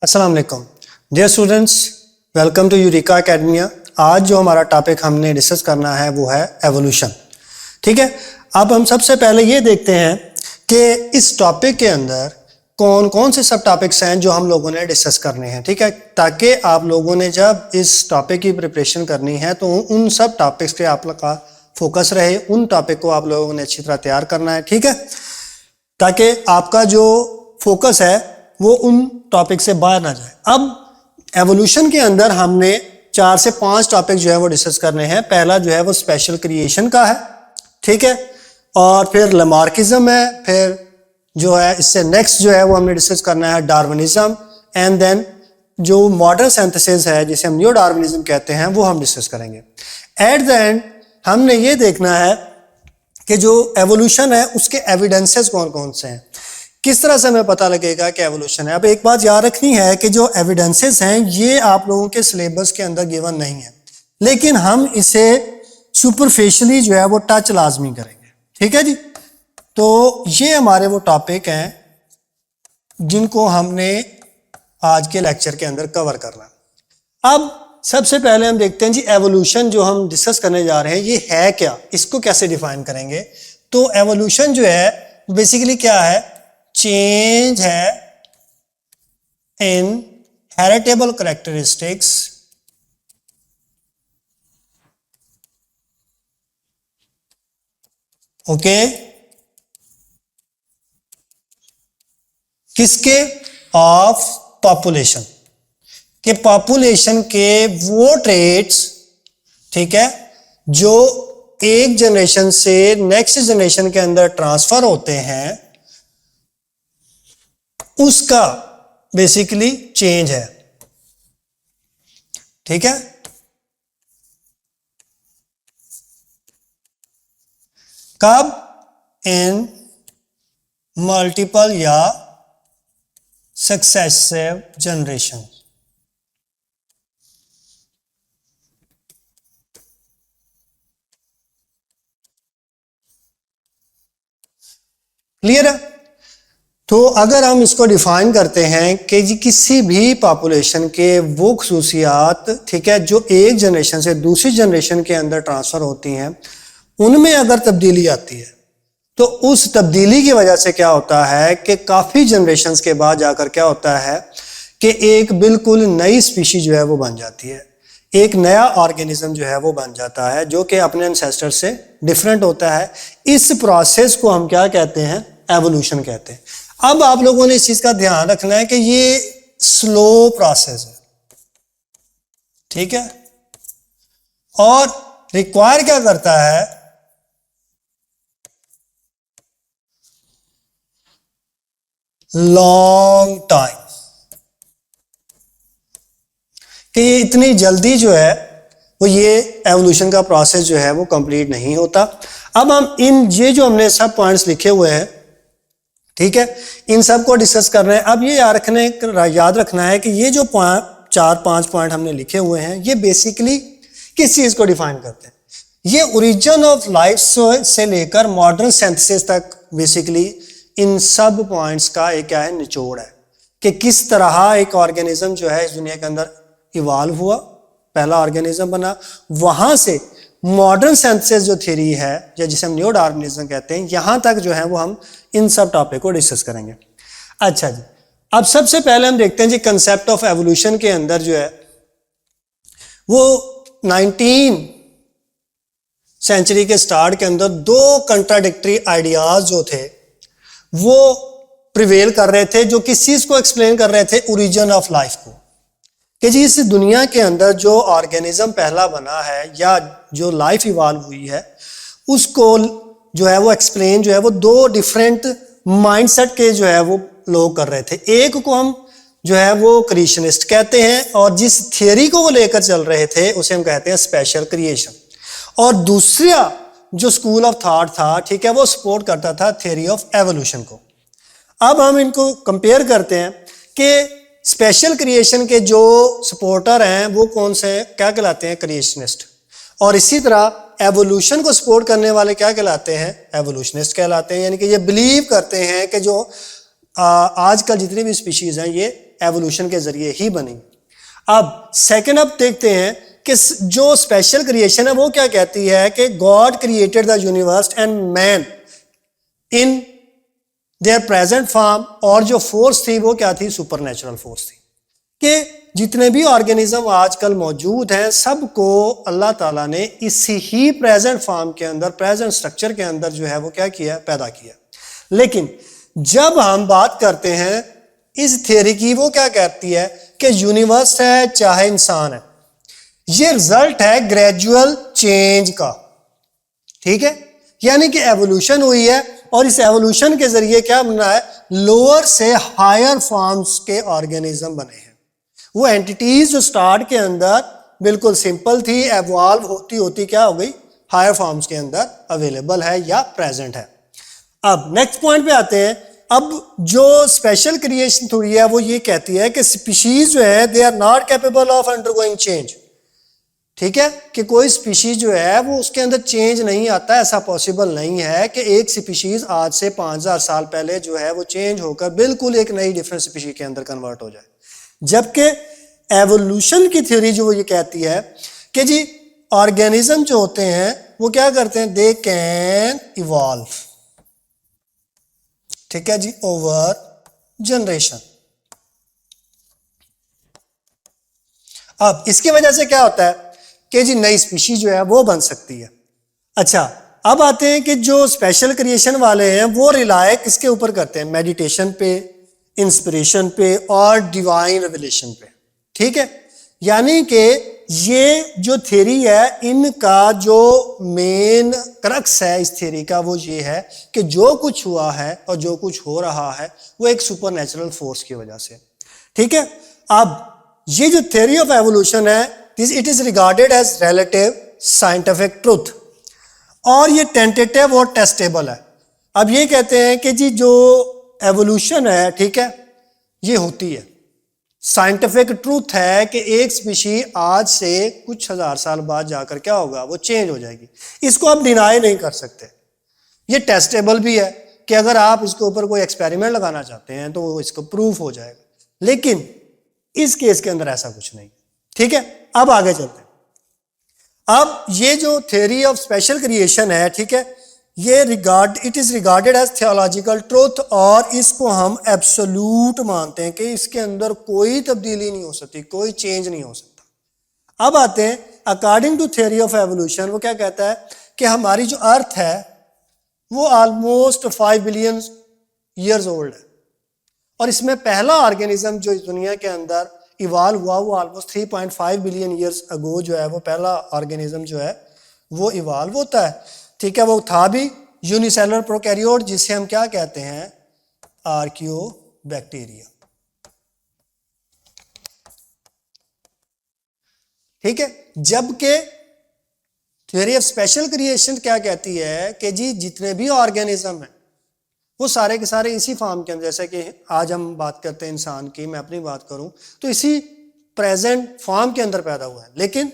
अस्सलाम वालेकुम dear students, welcome to Eureka Academia. आज जो हमारा टॉपिक हमने डिस्कस करना है वो है एवोल्यूशन। ठीक है, अब हम सबसे पहले ये देखते हैं कि इस टॉपिक के अंदर कौन कौन से सब टॉपिक्स हैं जो हम लोगों ने डिस्कस करने हैं। ठीक है, ताकि आप लोगों ने जब इस टॉपिक की प्रिपरेशन करनी है तो उन सब टॉपिक्स पे आप लोग का फोकस रहे, उन टॉपिक को आप लोगों ने अच्छी तरह तैयार करना है। ठीक है, ताकि आपका जो फोकस है वो उन टॉपिक से बाहर ना जाए। अब एवोल्यूशन के अंदर हमने 4 से 5 टॉपिक जो है वो डिस्कस करने हैं। पहला जो है वो स्पेशल क्रिएशन का है, ठीक है, और फिर लमार्किज्म है, फिर जो है इससे नेक्स्ट जो है वो हमने डिस्कस करना है डार्विनिज्म, एंड देन जो मॉडर्न सिंथेसिस है जिसे हम न्यू डार्विनिज्म कहते हैं वो हम डिस्कस करेंगे। एट द एंड हमने ये देखना है कि जो एवोल्यूशन है उसके एविडेंसेस कौन कौन से हैं, किस तरह से हमें पता लगेगा कि एवोल्यूशन है। अब एक बात याद रखनी है कि जो एविडेंसेस हैं ये आप लोगों के सिलेबस के अंदर गिवन नहीं है, लेकिन हम इसे सुपरफिशियली जो है वो टच लाजमी करेंगे। ठीक है जी, तो ये हमारे वो टॉपिक हैं जिनको हमने आज के लेक्चर के अंदर कवर करना। अब सबसे पहले हम देखते हैं जी एवोल्यूशन जो हम डिस्कस करने जा रहे हैं ये है क्या, इसको कैसे डिफाइन करेंगे। तो एवोल्यूशन जो है बेसिकली क्या है, चेंज है इन हेरिटेबल कैरेक्टरिस्टिक्स ओके किसके, ऑफ पॉपुलेशन, के पॉपुलेशन के वो ट्रेट्स, ठीक है, जो एक जनरेशन से नेक्स्ट जनरेशन के अंदर ट्रांसफर होते हैं उसका बेसिकली चेंज है। ठीक है, कब, इन मल्टीपल या सक्सेसिव जनरेशन। क्लियर है। तो अगर हम इसको डिफाइन करते हैं कि जी किसी भी पॉपुलेशन के वो खुसूसियात, ठीक है, जो एक जनरेशन से दूसरी जनरेशन के अंदर ट्रांसफर होती हैं, उनमें अगर तब्दीली आती है तो उस तब्दीली की वजह से क्या होता है कि काफी जनरेशन्स के बाद जाकर क्या होता है कि एक बिल्कुल नई स्पीशीज जो है वो बन जाती है, एक नया ऑर्गेनिज्म जो है वो बन जाता है जो कि अपने एंसेस्टर से डिफरेंट होता है। इस प्रोसेस को हम क्या कहते हैं, एवोल्यूशन कहते हैं। अब आप लोगों ने इस चीज का ध्यान रखना है कि ये स्लो प्रोसेस है, ठीक है, और रिक्वायर क्या करता है, लॉन्ग टाइम, कि ये इतनी जल्दी जो है वो ये एवोल्यूशन का प्रोसेस जो है वो कंप्लीट नहीं होता। अब हम ये जो हमने सब पॉइंट्स लिखे हुए हैं, ठीक है, इन सब को डिस्कस कर रहे हैं। अब ये याद रखना है कि ये जो 4-5 पॉइंट हमने लिखे हुए हैं ये बेसिकली किस चीज को डिफाइन करते हैं, ये ओरिजिन ऑफ लाइफ से लेकर मॉडर्न सिंथेसिस तक बेसिकली इन सब पॉइंट्स का एक क्या है, निचोड़ है कि किस तरह एक ऑर्गेनिज्म जो है इस दुनिया के अंदर इवॉल्व हुआ, पहला ऑर्गेनिज्म बना, वहां से मॉडर्न सिंथेसिस जो थ्योरी है या जिसे हम न्यू डार्विनिज्म कहते हैं, यहां तक जो है वो हम इन सब टॉपिक को डिस्कस करेंगे। अच्छा जी, अब सबसे पहले हम देखते हैं जी कंसेप्ट ऑफ एवोल्यूशन के अंदर जो है वो 19 सेंचुरी के स्टार्ट के अंदर 2 कंट्राडिक्टरी आइडियाज जो थे वो प्रिवेल कर रहे थे, जो किस चीज को एक्सप्लेन कर रहे थे, ओरिजिन ऑफ लाइफ को, कि जी इस दुनिया के अंदर जो ऑर्गेनिज्म पहला बना है या जो लाइफ इवॉल्व हुई है उसको जो है वो एक्सप्लेन जो है वो 2 डिफरेंट माइंडसेट के जो है वो लोग कर रहे थे। एक को हम जो है वो क्रिएशनिस्ट कहते हैं और जिस थियरी को वो लेकर चल रहे थे उसे हम कहते हैं स्पेशल क्रिएशन, और दूसरा जो स्कूल ऑफ थॉट था, ठीक है, वो सपोर्ट करता था थियरी ऑफ एवोल्यूशन को। अब हम इनको कंपेयर करते हैं कि स्पेशल क्रिएशन के जो सपोर्टर हैं वो कौन से, क्या कहलाते हैं, क्रिएशनिस्ट, और इसी तरह एवोल्यूशन को सपोर्ट करने वाले क्या कहलाते हैं, एवोल्यूशनिस्ट कहलाते हैं। यानी कि ये बिलीव करते हैं कि जो आजकल जितनी भी स्पीशीज हैं ये एवोल्यूशन के जरिए ही बनी। अब सेकंड अब देखते हैं कि जो स्पेशल क्रिएशन है वो क्या कहती है कि God created the universe and man in their present form, और जो फोर्स थी वो क्या थी, सुपरनेचुरल फोर्स थी। कि जितने भी ऑर्गेनिज्म आजकल मौजूद हैं सबको अल्लाह ताला ने इसी ही प्रेजेंट फॉर्म के अंदर, प्रेजेंट स्ट्रक्चर के अंदर जो है वो क्या किया, पैदा किया। लेकिन जब हम बात करते हैं इस थ्योरी की, वो क्या कहती है कि यूनिवर्स है चाहे इंसान है, ये रिजल्ट है ग्रेजुअल चेंज का। ठीक है, यानी कि एवोल्यूशन हुई है और इस एवोल्यूशन के जरिए क्या बना है, लोअर से हायर फॉर्म्स के ऑर्गेनिज्म बने हैं। वो एंटिटीज जो स्टार्ट के अंदर बिल्कुल सिंपल थी, एवॉल्व होती होती क्या हो गई, हायर फॉर्म्स के अंदर अवेलेबल है या प्रेजेंट है। अब नेक्स्ट पॉइंट पे आते हैं। अब जो स्पेशल क्रिएशन थ्योरी है वो ये कहती है कि स्पीशीज जो है they are not capable of undergoing change. ठीक है, कि कोई स्पीशीज जो है वो उसके अंदर चेंज नहीं आता, ऐसा पॉसिबल नहीं है कि एक स्पीशीज आज से 5000 साल पहले जो है वो चेंज होकर बिल्कुल एक नई डिफरेंट स्पीशीज के अंदर कन्वर्ट हो जाए। जबकि एवोल्यूशन की थ्योरी जो वो ये कहती है कि जी ऑर्गेनिज्म जो होते हैं वो क्या करते हैं, दे कैन इवॉल्व। ठीक है जी, ओवर जनरेशन। अब इसकी वजह से क्या होता है कि जी नई स्पीशीज जो है वो बन सकती है। अच्छा, अब आते हैं कि जो स्पेशल क्रिएशन वाले हैं वो रिलाय किसके ऊपर करते हैं, मेडिटेशन पे, इंस्पिरेशन पे और डिवाइन रेवलेशन पे। ठीक है, यानी कि ये जो थ्योरी है इनका जो मेन क्रक्स है इस थ्योरी का वो ये है कि जो कुछ हुआ है और जो कुछ हो रहा है वो एक सुपरनेचुरल फोर्स की वजह से। ठीक है, अब ये जो थ्योरी ऑफ एवोल्यूशन है it is regarded as relative scientific truth, और ये टेंटेटिव और टेस्टेबल है। अब ये कहते हैं कि जी जो एवोल्यूशन है, ठीक है, ये होती है, साइंटिफिक ट्रूथ है कि एक स्पीशी आज से कुछ हजार साल बाद जाकर क्या होगा, वो चेंज हो जाएगी। इसको आप डिनाई नहीं कर सकते। ये टेस्टेबल भी है कि अगर आप इसके ऊपर कोई एक्सपेरिमेंट लगाना चाहते हैं तो वो इसको प्रूफ हो जाएगा, लेकिन इस केस के अंदर ऐसा कुछ नहीं। ठीक है, अब आगे चलते हैं। अब ये जो थ्योरी ऑफ स्पेशल क्रिएशन है, ठीक है, ये it is regarded as theological truth, और इसको हम एब्सोल्यूट मानते हैं कि इसके अंदर कोई तब्दीली नहीं हो सकती, कोई चेंज नहीं हो सकता। अब आते हैं according to theory of evolution, वो क्या कहता है कि हमारी जो अर्थ है वो ऑलमोस्ट 5 बिलियन ईयर्स ओल्ड है, और इसमें पहला ऑर्गेनिज्म जो इस दुनिया के अंदर इवॉल्व हुआ वो ऑलमोस्ट 3.5 बिलियन ईयर्स अगो जो है वो पहला ऑर्गेनिज्म जो है वो इवॉल्व होता है। ठीक है, वो था भी यूनिसेलुलर प्रोकैरियोट, जिसे हम क्या कहते हैं, आर्कियोबैक्टीरिया। ठीक है, जबकि थ्योरी ऑफ स्पेशल क्रिएशन क्या कहती है कि जी जितने भी ऑर्गेनिज्म हैं वो सारे के सारे इसी फॉर्म के अंदर, जैसे कि आज हम बात करते हैं इंसान की, मैं अपनी बात करूं तो इसी प्रेजेंट फॉर्म के अंदर पैदा हुआ है। लेकिन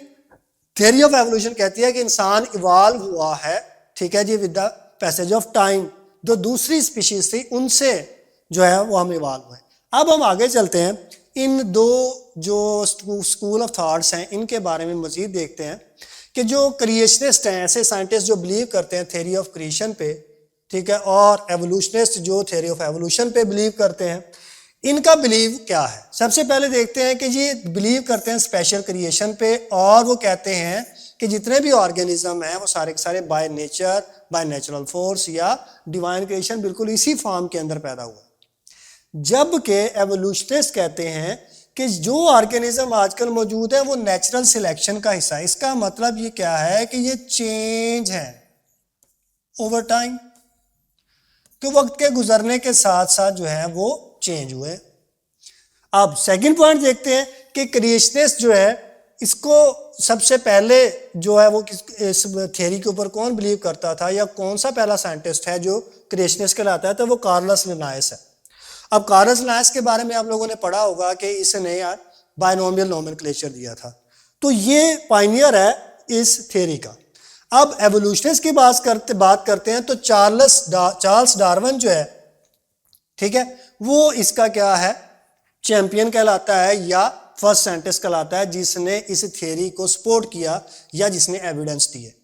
थ्योरी ऑफ एवोल्यूशन कहती है कि इंसान इवॉल्व हुआ है, ठीक है जी, with the passage of time, जो दूसरी स्पीशीज थी उनसे जो है वो हम इवॉल्व हुए। अब हम आगे चलते हैं, इन दो जो स्कूल ऑफ थॉट्स हैं इनके बारे में मजीद देखते हैं कि जो क्रिएशनिस्ट हैं, ऐसे साइंटिस्ट जो बिलीव करते हैं थ्योरी ऑफ क्रिएशन पे, ठीक है, और एवोल्यूशनिस्ट जो थ्योरी ऑफ एवोल्यूशन पे बिलीव करते हैं, इनका बिलीव क्या है। सबसे पहले देखते हैं कि ये बिलीव करते हैं स्पेशल क्रिएशन पे, और वो कहते हैं कि जितने भी ऑर्गेनिज्म हैं वो सारे के सारे by nature, by natural force या डिवाइन क्रिएशन बिल्कुल इसी फॉर्म के अंदर पैदा हुआ। जबकि एवोल्यूशनिस्ट कहते हैं कि जो ऑर्गेनिज्म आजकल मौजूद है वो नेचुरल सिलेक्शन का हिस्सा है। इसका मतलब ये क्या है कि ये चेंज है ओवर टाइम, तो वक्त के गुजरने के साथ साथ जो है वो चेंज हुए। अब सेकंड पॉइंट देखते हैं कि क्रिएशनिस्ट जो है इसको सबसे पहले जो है वो इस थ्योरी के ऊपर कौन बिलीव करता था या कौन सा पहला साइंटिस्ट है जो क्रिएशनिस्ट कहलाता है, तो वो कार्लस लिनायस है। अब कार्लस लिनायस के बारे में आप लोगों ने पढ़ा होगा कि इसने यार बायनोमियल नोमेनक्लेचर दिया था, तो ये पायनियर है इस थ्योरी का। अब एवोल्यूशनिस्ट की बात करते हैं तो चार्ल्स डार्विन जो है, ठीक है, वो इसका क्या है चैंपियन कहलाता है या फर्स्ट साइंटिस्ट कहलाता है जिसने इस थ्योरी को सपोर्ट किया या जिसने एविडेंस दिए।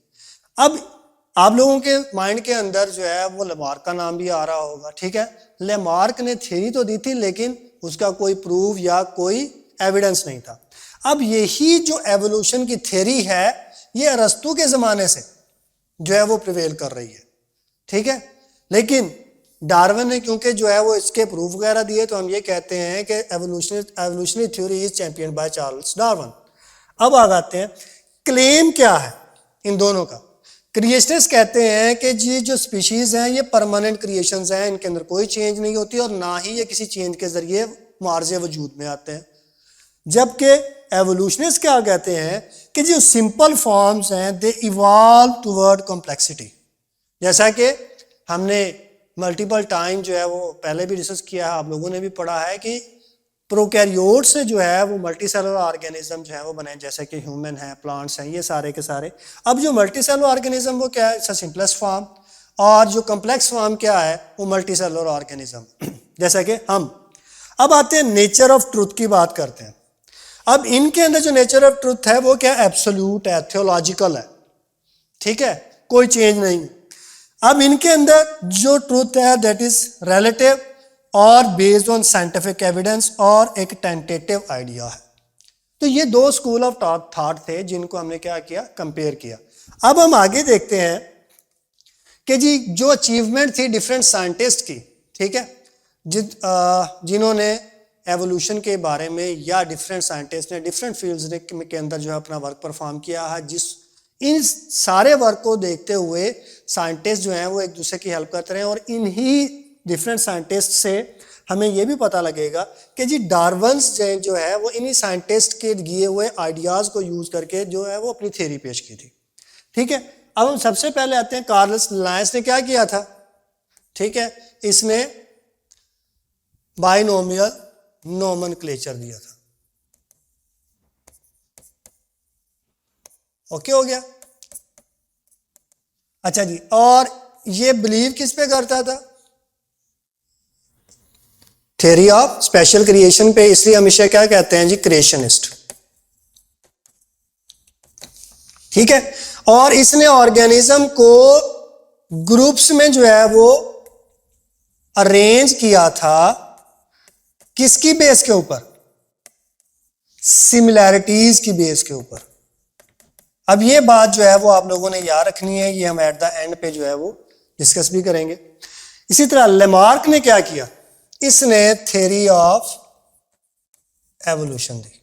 अब आप लोगों के माइंड के अंदर जो है वो लेमार्क का नाम भी आ रहा होगा, ठीक है। लेमार्क ने थ्योरी तो दी थी लेकिन उसका कोई प्रूफ या कोई एविडेंस नहीं था। अब यही जो एवोल्यूशन की थ्योरी है ये अरस्तू के ज़माने से जो है वो प्रिवेल कर रही है, ठीक है। लेकिन डार्विन ने क्योंकि जो है वो इसके प्रूफ वगैरह दिए तो हम ये कहते हैं कि evolutionary theory is champion by Charles Darwin. अब आ जाते हैं क्लेम क्या है इन दोनों का। क्रिएशनिस्ट कहते हैं कि जी जो स्पीशीज हैं ये परमानेंट क्रिएशंस हैं, इनके अंदर कोई चेंज नहीं होती और ना ही ये किसी चेंज के जरिए मार्जे वजूद में आते हैं। जबकि एवोल्यूशनिस्ट क्या कहते हैं कि जो सिंपल फॉर्म्स हैं दे इवॉल्व टुवर्ड कॉम्प्लेक्सिटी। जैसा कि हमने मल्टीपल टाइम जो है वो पहले भी डिस्कस किया है, आप लोगों ने भी पढ़ा है कि प्रोकैरियोट से जो है वो मल्टी सेलुलर ऑर्गेनिज्म जो है वो बने, जैसे कि ह्यूमन है, प्लांट्स हैं, ये सारे के सारे। अब जो मल्टी सेलुलर ऑर्गेनिज्म वो क्या है, इट्स सिंपलेस्ट फॉर्म, और जो कम्प्लेक्स फॉर्म क्या है वो मल्टी सेलुलर ऑर्गेनिज्म जैसा कि हम। अब आते हैं नेचर ऑफ ट्रूथ की बात करते हैं। अब इनके अंदर जो नेचर ऑफ ट्रूथ है वो क्या एब्सोल्यूट है, थियोलॉजिकल है, ठीक है, कोई चेंज नहीं। अब इनके अंदर जो ट्रूथ है दैट इज रिलेटिव और बेस्ड ऑन साइंटिफिक एविडेंस और एक टेंटेटिव आइडिया है। तो ये दो स्कूल ऑफ थॉट थे जिनको हमने क्या किया, कंपेयर किया। अब हम आगे देखते हैं कि जी जो अचीवमेंट थी डिफरेंट साइंटिस्ट की, ठीक है, जिन्होंने एवोल्यूशन के बारे में या डिफरेंट साइंटिस्ट ने डिफरेंट फील्ड्स के अंदर जो है अपना वर्क परफॉर्म किया है, जिस इन सारे वर्क को देखते हुए साइंटिस्ट जो हैं वो एक दूसरे की हेल्प करते रहे और इन्हीं डिफरेंट साइंटिस्ट से हमें ये भी पता लगेगा कि जी डार्विन्स जो है वो इन्हीं साइंटिस्ट के दिए हुए आइडियाज़ को यूज़ करके जो है वो अपनी थ्योरी पेश की थी, ठीक है। अब हम सबसे पहले आते हैं कार्ल लिन्नायस ने क्या किया था, ठीक है, इसने बाइनोमियल नोमेनक्लेचर दिया था। ओके हो गया। अच्छा जी, और ये बिलीव किस पे करता था, थ्योरी ऑफ स्पेशल क्रिएशन पे, इसलिए हमेशा क्या कहते हैं जी, क्रिएशनिस्ट, ठीक है। और इसने ऑर्गेनिज्म को ग्रुप्स में जो है वो अरेंज किया था, किसकी बेस के ऊपर, सिमिलैरिटीज की बेस के ऊपर। अब ये बात जो है वो आप लोगों ने याद रखनी है, ये हम एट द एंड पे जो है वो डिस्कस भी करेंगे। इसी तरह लेमार्क ने क्या किया, इसने theory of evolution the.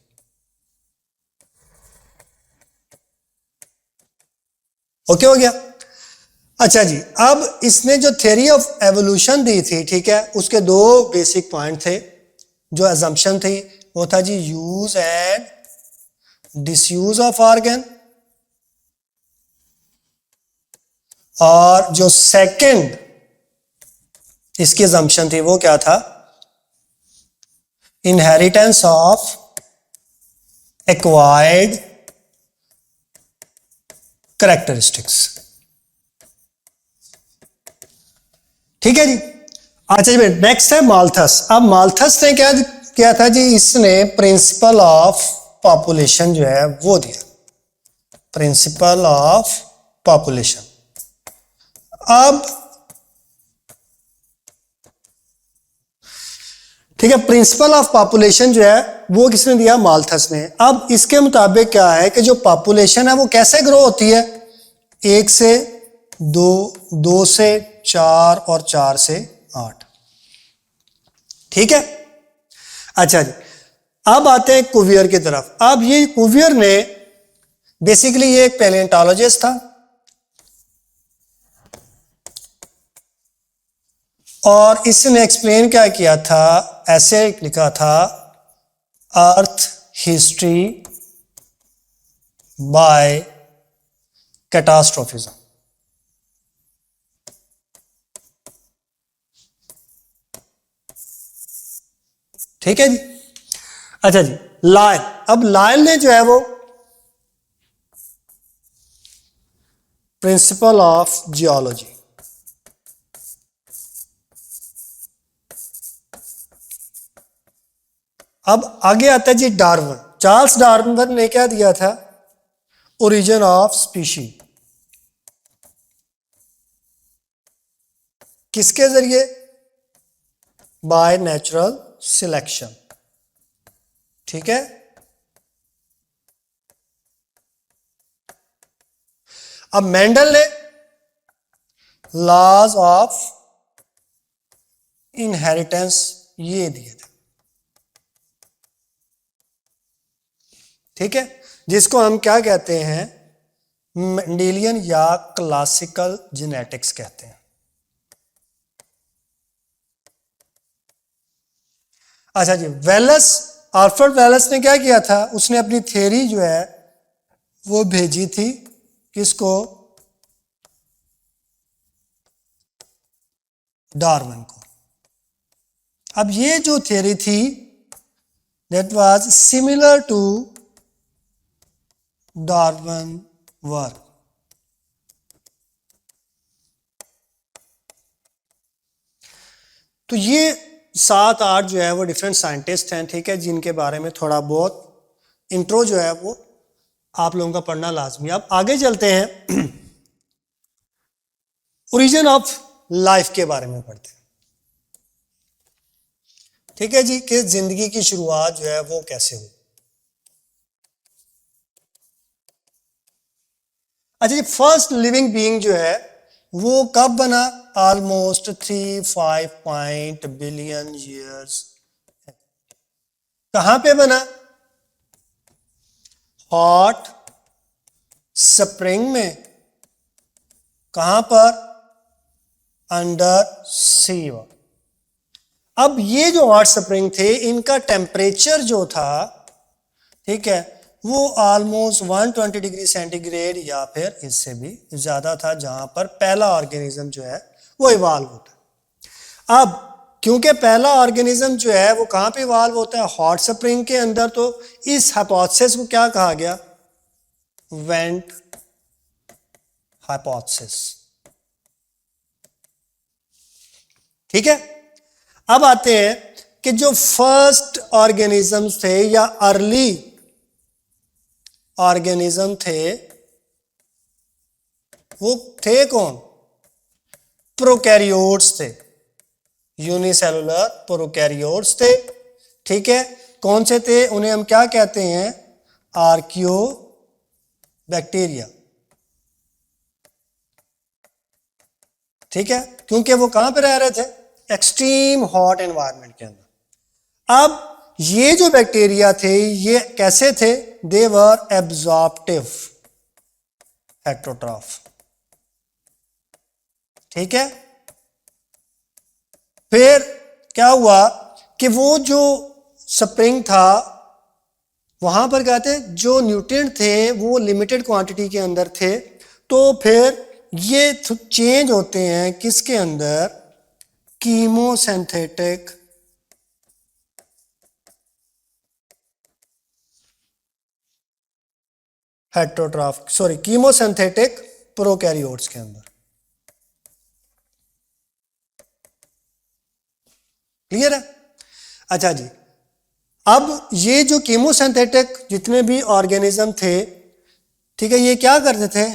Okay हो गया। अच्छा जी, अब इसने जो थ्योरी ऑफ एवोल्यूशन दी थी, ठीक है, उसके दो बेसिक पॉइंट थे। जो अजम्पशन थी वो था जी use and disuse of organ, और जो सेकंड इसकी अजम्पशन थी वो क्या था, इनहेरिटेंस ऑफ एक्वायर्ड कैरेक्टरिस्टिक्स, ठीक है जी। अच्छा जी, नेक्स्ट है माल्थस। अब माल्थस ने क्या किया था जी, इसने प्रिंसिपल ऑफ पॉपुलेशन जो है वो दिया, प्रिंसिपल ऑफ पॉपुलेशन। अब ठीक है, प्रिंसिपल ऑफ पॉपुलेशन जो है वो किसने दिया, माल्थस ने। अब इसके मुताबिक क्या है कि जो पॉपुलेशन है वो कैसे ग्रो होती है, 1 से 2, 2 से 4 और 4 से 8, ठीक है। अच्छा जी, अब आते हैं कुवियर की तरफ। अब ये कुवियर ने बेसिकली ये एक पैलियोंटोलॉजिस्ट था और इसने एक्सप्लेन क्या किया था, ऐसे लिखा था, अर्थ हिस्ट्री बाय कैटास्ट्रोफिज्म। ठीक है जी। अच्छा जी, लायन। अब लायन ने जो है वो प्रिंसिपल ऑफ जियोलॉजी, अब आगे आता है जी डार्विन। चार्ल्स डार्विन ने क्या दिया था? Origin of species. किसके जरिए? By natural selection. ठीक है। अब मेंडल ने लॉज ऑफ इनहेरिटेंस ये दिए थे। ठीक है, जिसको हम क्या कहते हैं? मेंडेलियन या क्लासिकल जेनेटिक्स कहते हैं। अच्छा जी, वेलस, आल्फ्रेड वेलस ने क्या किया था? उसने अपनी थ्योरी जो है वो भेजी थी किसको? डार्विन को। अब ये जो थ्योरी थी that was similar to Darwin work. तो ये 7-8 जो है वो डिफरेंट साइंटिस्ट हैं, ठीक है, जिनके बारे में थोड़ा बहुत इंट्रो जो है वो आप लोगों का पढ़ना लाजमी है। अब आगे चलते हैं, ओरिजिन ऑफ लाइफ के बारे में पढ़ते हैं। ठीक है जी, कि जिंदगी की शुरुआत जो है वो कैसे हुई। अच्छा जी, फर्स्ट लिविंग बीइंग जो है वो कब बना? Almost 3-5 billion years. कहां पे बना? हॉट स्प्रिंग में। कहां पर? अंडर सी। अब ये जो हॉट स्प्रिंग थे इनका टेम्परेचर जो था, ठीक है, वो ऑलमोस्ट 120 डिग्री सेंटीग्रेड या फिर इससे भी ज्यादा था, जहां पर पहला ऑर्गेनिज्म जो है वो इवाल्व होता है। अब क्योंकि पहला ऑर्गेनिज्म जो है वो कहां पे इवाल्व होता है? हॉट स्प्रिंग के अंदर। तो इस हाइपोथेसिस को क्या कहा गया? Went hypothesis. ठीक है। अब आते हैं कि जो फर्स्ट ऑर्गेनिज्म थे या अर्ली ऑर्गेनिज्म थे वो थे कौन? प्रोकैरियोट्स थे, यूनिसेलुलर प्रोकैरियोट्स थे। ठीक है, कौन से थे? उन्हें हम क्या कहते हैं? Archaeo bacteria. ठीक है, क्योंकि वो कहां पे रह रहे थे? एक्सट्रीम हॉट एनवायरनमेंट के अंदर। अब ये जो बैक्टीरिया थे ये कैसे थे? दे वर एब्जॉर्प्टिव हेटेरोट्रॉफ। ठीक है, फिर क्या हुआ कि वो जो स्प्रिंग था वहां पर क्या थे? जो न्यूट्रिएंट थे वो लिमिटेड क्वांटिटी के अंदर थे। तो फिर ये चेंज होते हैं किसके अंदर? Chemosynthetic heterotroph, sorry, chemosynthetic prokaryotes के अंदर। क्लियर है? अच्छा जी, अब ये जो कीमोसिंथेटिक जितने भी ऑर्गेनिज्म थे, ठीक है, ये क्या करते थे?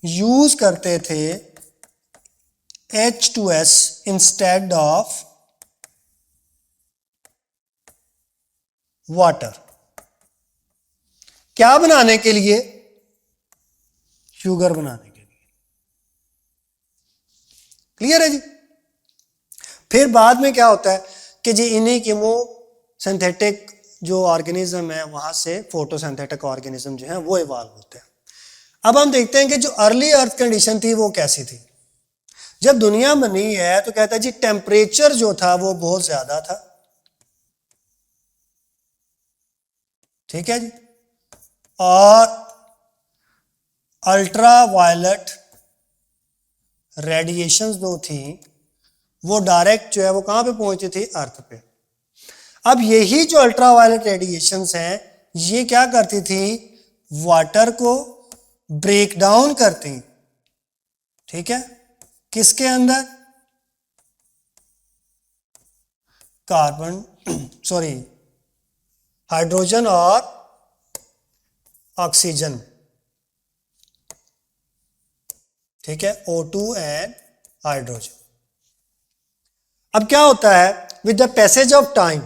यूज करते थे H2S इंस्टेड ऑफ वाटर। क्या बनाने के लिए? शुगर बनाने के लिए। क्लियर है जी? फिर बाद में क्या होता है कि जी इन्हीं कीमो सिंथेटिक जो ऑर्गेनिज्म है वहां से फोटोसिंथेटिक ऑर्गेनिज्म जो है वो इवॉल्व होते हैं। अब हम देखते हैं कि जो अर्ली अर्थ कंडीशन थी वो कैसी थी। जब दुनिया बनी है तो कहता है जी टेम्परेचर जो था वो बहुत ज्यादा था। ठीक है जी, और अल्ट्रा वायलेट रेडिएशंस जो थी वो डायरेक्ट जो है वो कहां पे पहुंचती थी? अर्थ पे। अब यही जो अल्ट्रा वायलेट रेडिएशंस हैं ये क्या करती थी? वाटर को ब्रेक डाउन करती। ठीक है, किसके अंदर? कार्बन सॉरी हाइड्रोजन और ऑक्सीजन, ठीक है, O2 एंड हाइड्रोजन। अब क्या होता है with the passage of time,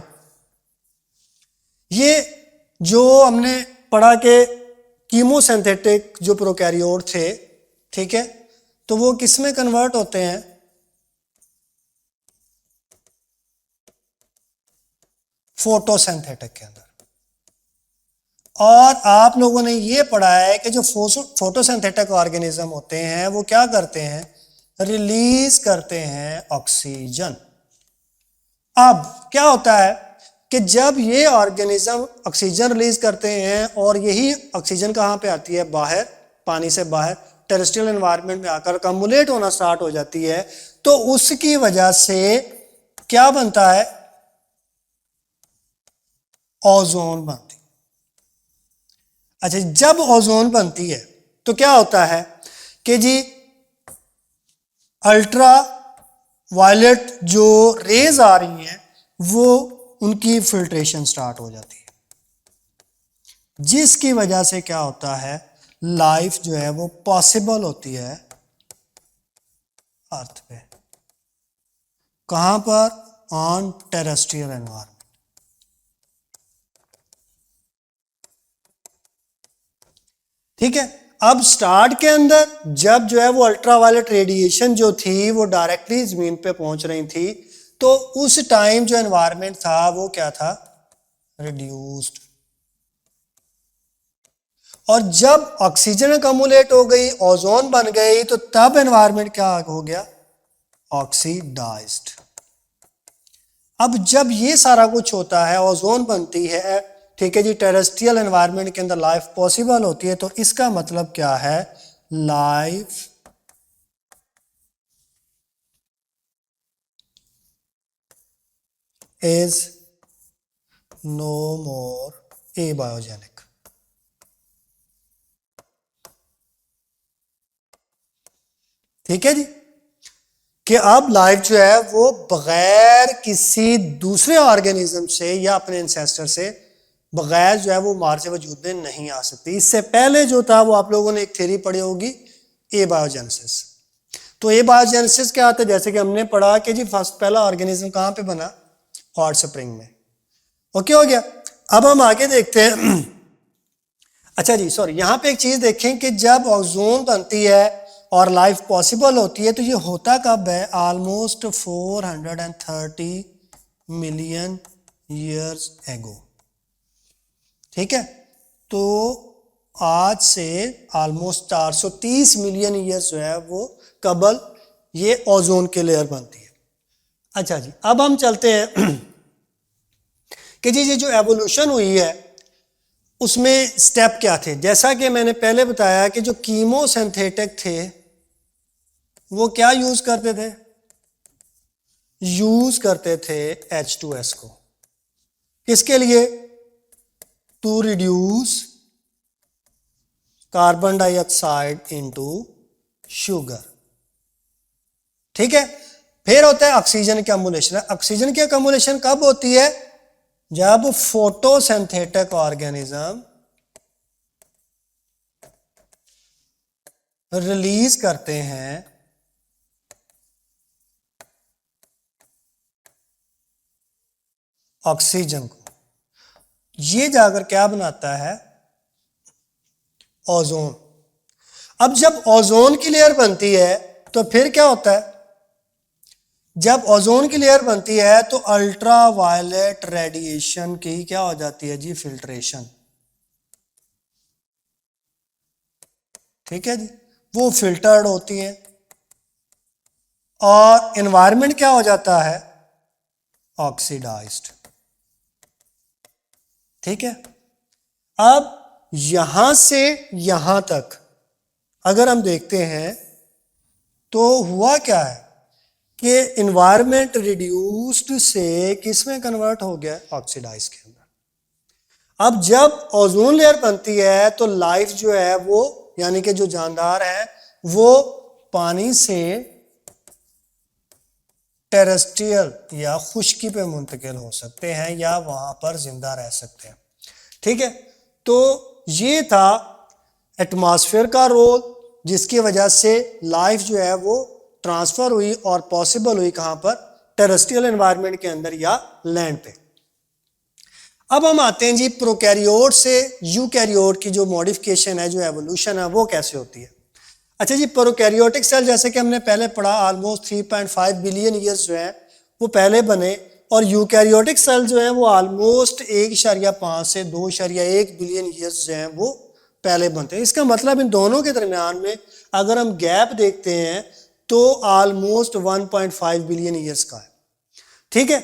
ये जो हमने पढ़ा के कीमोसिंथेटिक जो प्रोकैरियोट थे, ठीक है, तो वो किस में कन्वर्ट होते हैं, फोटोसिंथेटिक के अंदर। और आप लोगों ने ये पढ़ा है कि जो फोटोसिंथेटिक ऑर्गेनिज्म होते हैं वो क्या करते हैं, रिलीज करते हैं ऑक्सीजन। अब क्या होता है कि जब ये ऑर्गेनिज्म ऑक्सीजन रिलीज करते हैं और यही ऑक्सीजन कहाँ पे आती है, बाहर, पानी से बाहर टेरेस्ट्रियल एनवायरनमेंट में आकर कम्युलेट होना स्टार्ट हो जाती है, तो उसकी वजह से क्या बनता है, ओजोन बनती है। अच्छा, जब ओजोन बनती है तो क्या होता है कि जी अल्ट्रा वायलेट जो रेज आ रही हैं वो उनकी फिल्ट्रेशन स्टार्ट हो जाती है, जिसकी वजह से क्या होता है, लाइफ जो है वो पॉसिबल होती है अर्थ पे। कहां पर, ऑन टेरेस्ट्रियल एनवायरनमेंट। ठीक है, अब स्टार्ट के अंदर जब जो है वो अल्ट्रावायलेट रेडिएशन जो थी वो डायरेक्टली जमीन पे पहुंच रही थी, तो उस टाइम जो एनवायरनमेंट था वो क्या था, रिड्यूस्ड। और जब ऑक्सीजन अकमुलेट हो गई, ओजोन बन गई, तो तब एनवायरनमेंट क्या हो गया, ऑक्सीडाइज्ड। अब जब ये सारा कुछ होता है, ओजोन बनती है, ठीक है जी, टेरेस्ट्रियल एनवायरनमेंट के अंदर लाइफ पॉसिबल होती है, तो इसका मतलब क्या है, लाइफ इज नो मोर एबायोजेनिक। ठीक है जी, कि अब लाइफ जो है वो बगैर किसी दूसरे ऑर्गेनिज्म से या अपने एंसेस्टर से बगैर जो है वो मार से वजूद में नहीं आ सकती। इससे पहले जो था वो आप लोगों ने एक थ्योरी पढ़ी होगी, एबायोजेनेसिस। तो एबायोजेनेसिस क्या आता है, जैसे कि हमने पढ़ा कि जी फर्स्ट पहला ऑर्गेनिज्म कहां पे बना, हॉट स्प्रिंग में। ओके, हो गया। अब हम आगे देखते हैं। अच्छा जी, सॉरी, यहां पे एक चीज देखें कि जब ओजोन बनती है और लाइफ पॉसिबल होती है तो ये होता कब है, ऑलमोस्ट 430 मिलियन ईयर्स एगो। ठीक है, तो आज से ऑलमोस्ट 430 मिलियन ईयर्स जो है वो कबल ये ओजोन के लेयर बनती है। अच्छा जी, अब हम चलते हैं कि जी ये जो एवोल्यूशन हुई है उसमें स्टेप क्या थे। जैसा कि मैंने पहले बताया कि जो कीमोसिंथेटिक थे वो क्या यूज करते थे, यूज करते थे H2S को, किसके लिए, to reduce carbon dioxide into sugar. ठीक है, फिर होता है ऑक्सीजन की अम्बुलेशन। ऑक्सीजन की अम्बुलेशन कब होती है, जब फोटोसिंथेटिक ऑर्गेनिज्म रिलीज करते हैं ऑक्सीजन को, ये जाकर क्या बनाता है, ओजोन। अब जब ओजोन की लेयर बनती है तो फिर क्या होता है, जब ओजोन की लेयर बनती है तो अल्ट्रा वायलेट रेडिएशन की क्या हो जाती है जी, फिल्ट्रेशन। ठीक है जी, वो फिल्टर्ड होती है और एनवायरनमेंट क्या हो जाता है, ऑक्सीडाइज्ड। ठीक है, अब यहां से यहां तक अगर हम देखते हैं तो हुआ क्या है कि एनवायरनमेंट रिड्यूस्ड से किस में कन्वर्ट हो गया, ऑक्सीडाइज के अंदर। अब जब ओजोन लेयर बनती है तो लाइफ जो है वो, यानी कि जो जानदार है वो पानी से टेरेस्ट्रियल या खुश्की पे मुंतकिल हो सकते हैं या वहां पर जिंदा रह सकते हैं। ठीक है, तो ये था एटमॉस्फेयर का रोल, जिसकी वजह से लाइफ जो है वो ट्रांसफर हुई और पॉसिबल हुई कहां पर, टेरेस्ट्रियल एनवायरनमेंट के अंदर या लैंड पे। अब हम आते हैं जी प्रोकैरियोट से यूकैरियोट की जो मॉडिफिकेशन है, जो एवोल्यूशन है, वो कैसे होती है। अच्छा जी, प्रोकैरियोटिक सेल जैसे कि हमने पहले पढ़ा ऑलमोस्ट 3.5 बिलियन ईयर्स जो है वो पहले बने, और यूकैरियोटिक सेल जो है वो ऑलमोस्ट 1.5 से 2.1 बिलियन ईयर्स जो है वो पहले बनते हैं। इसका मतलब इन दोनों के दरमियान में अगर हम गैप देखते हैं तो ऑलमोस्ट 1.5 बिलियन ईयर्स का है। ठीक है,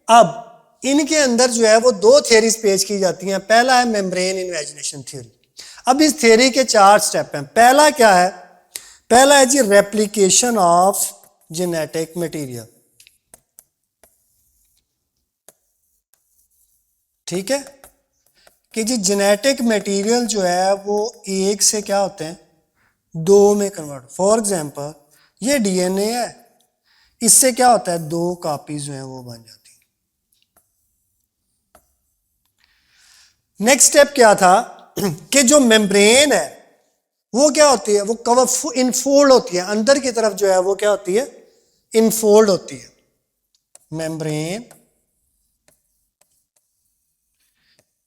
अब इनके अंदर जो है वो दो थियरीज पेश की जाती हैं। पहला है मेम्ब्रेन इन्वेजिनेशन थ्योरी। अब इस थियरी के 4 स्टेप हैं। पहला क्या है, पहला है जी रेप्लिकेशन ऑफ जेनेटिक मटेरियल। ठीक है, कि जी जेनेटिक मटेरियल जो है वो एक से क्या होते हैं, 2 में कन्वर्ट। फॉर एग्जांपल ये डीएनए है, इससे क्या होता है, 2 कॉपीज जो है वो बन जाती है। नेक्स्ट स्टेप क्या था कि जो मेम्ब्रेन है वो क्या होती है, वो कवर इनफोल्ड होती है, अंदर की तरफ जो है वो क्या होती है, इनफोल्ड होती है। मेम्ब्रेन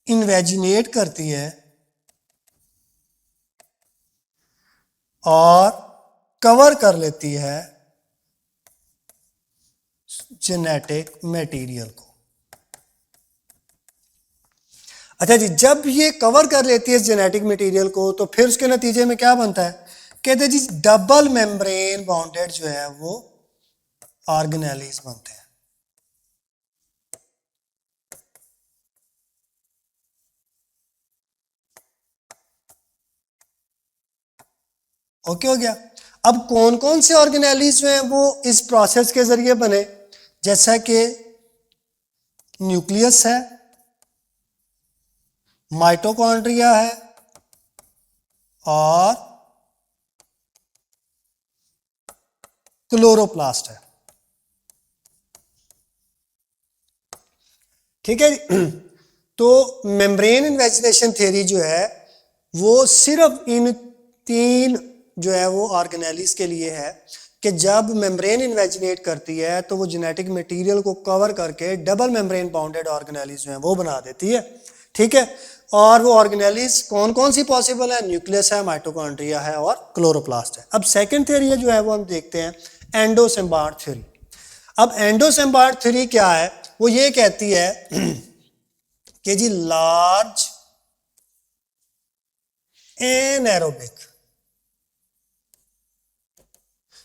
इन्वेजिनेट करती है और कवर कर लेती है जेनेटिक मटेरियल को। अच्छा जी, जब ये कवर कर लेती है जेनेटिक मटेरियल को तो फिर उसके नतीजे में क्या बनता है, कहते हैं जी डबल मेम्ब्रेन बाउंडेड जो है वो ऑर्गेनेलीज बनते हैं। ओके हो गया। अब कौन कौन से ऑर्गेनेलीज जो हैं वो इस प्रोसेस के जरिए बने, जैसा कि न्यूक्लियस है, माइटोकॉन्ड्रिया है और क्लोरोप्लास्ट है। ठीक है, तो मेम्ब्रेन इन्वेजिनेशन थ्योरी जो है वो सिर्फ इन 3 जो है वो ऑर्गेनेलिस के लिए है कि जब मेम्ब्रेन इन्वेजिनेट करती है तो वो जेनेटिक मटेरियल को कवर करके डबल मेम्ब्रेन बाउंडेड ऑर्गेनेलिस जो है वो बना देती है। ठीक है, और वो ऑर्गेनेलिस कौन कौन सी पॉसिबल है, न्यूक्लियस है, माइटोकॉन्ड्रिया है और क्लोरोप्लास्ट है। अब सेकंड थ्योरी जो है वो हम देखते हैं एंडोसिम्बार्ट थ्योरी। अब एंडोसिम्बार्ट थ्योरी क्या है, वो ये कहती है कि जी लार्ज एनारोबिक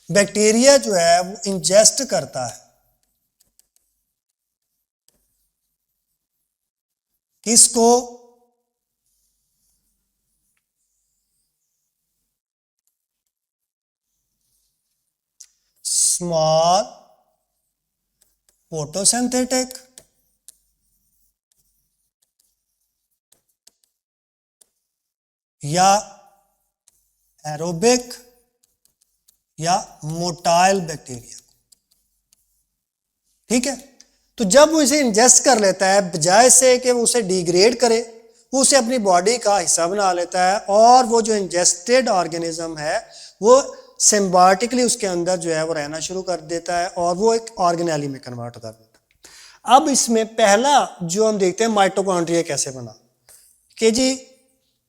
बैक्टीरिया जो है वो इंजेस्ट करता है किसको, स्मॉल फोटोसिंथेटिक या एरोबिक या मोटाइल बैक्टीरिया। ठीक है, तो जब वो इसे इंजेस्ट कर लेता है, बजाय से कि वो उसे डिग्रेड करे, वो उसे अपनी बॉडी का हिस्सा बना लेता है और वो जो इंजेस्टेड ऑर्गेनिज्म है वो सिम्बायोटिकली उसके अंदर जो है वो रहना शुरू कर देता है और वो एक ऑर्गेनेली में कन्वर्ट कर देता है। अब इसमें पहला जो हम देखते हैं माइटोकॉन्ड्रिया कैसे बना, कि जी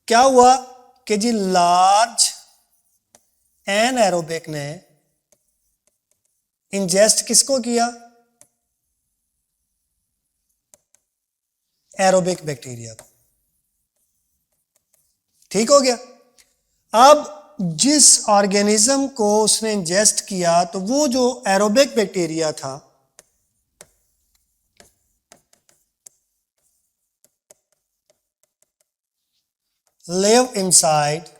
क्या हुआ कि जी लार्ज एनारोबिक ने इंजेस्ट किसको किया, एरोबिक बैक्टीरिया को। ठीक हो गया। अब जिस ऑर्गेनिज्म को उसने इंजेस्ट किया तो वो जो एरोबिक बैक्टीरिया था लिव इनसाइड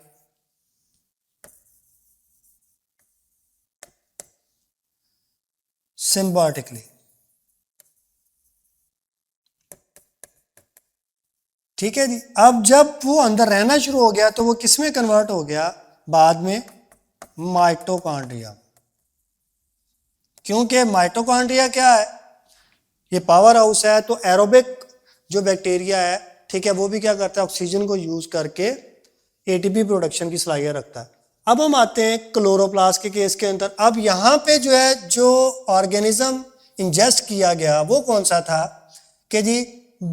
सिम्बायोटिकली। ठीक है जी, अब जब वो अंदर रहना शुरू हो गया तो वो किस में कन्वर्ट हो गया, बाद में माइटोकॉन्ड्रिया। क्योंकि माइटोकॉन्ड्रिया क्या है, ये पावर हाउस है, तो एरोबिक जो बैक्टीरिया है ठीक है, वो भी क्या करता है, ऑक्सीजन को यूज करके एटीपी प्रोडक्शन की सलाहियत रखता है। अब हम आते हैं क्लोरोप्लास्ट के केस के अंदर। अब यहाँ पे जो है जो ऑर्गेनिज्म इंजेस्ट किया गया वो कौन सा था कि जी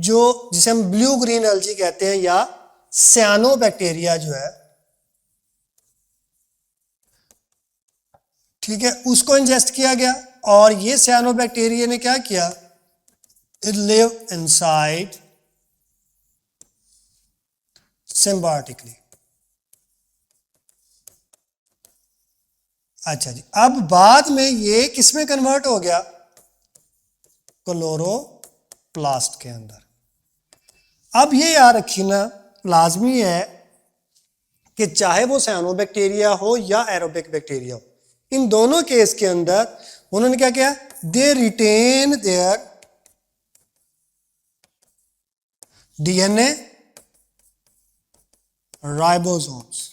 जो जिसे हम ब्लू ग्रीन एल्गी कहते हैं या सियानोबैक्टीरिया जो है, ठीक है, उसको इंजेस्ट किया गया। और ये सियानोबैक्टीरिया ने क्या किया, इट लिव इनसाइड सिम्बायोटिकली। अच्छा जी, अब बाद में ये किस में कन्वर्ट हो गया, क्लोरोप्लास्ट के अंदर। अब ये याद रखना लाजमी है कि चाहे वो सियानोबैक्टीरिया हो या एरोबिक बैक्टीरिया हो, इन दोनों केस के अंदर उन्होंने क्या किया, they retain their DNA ribosomes.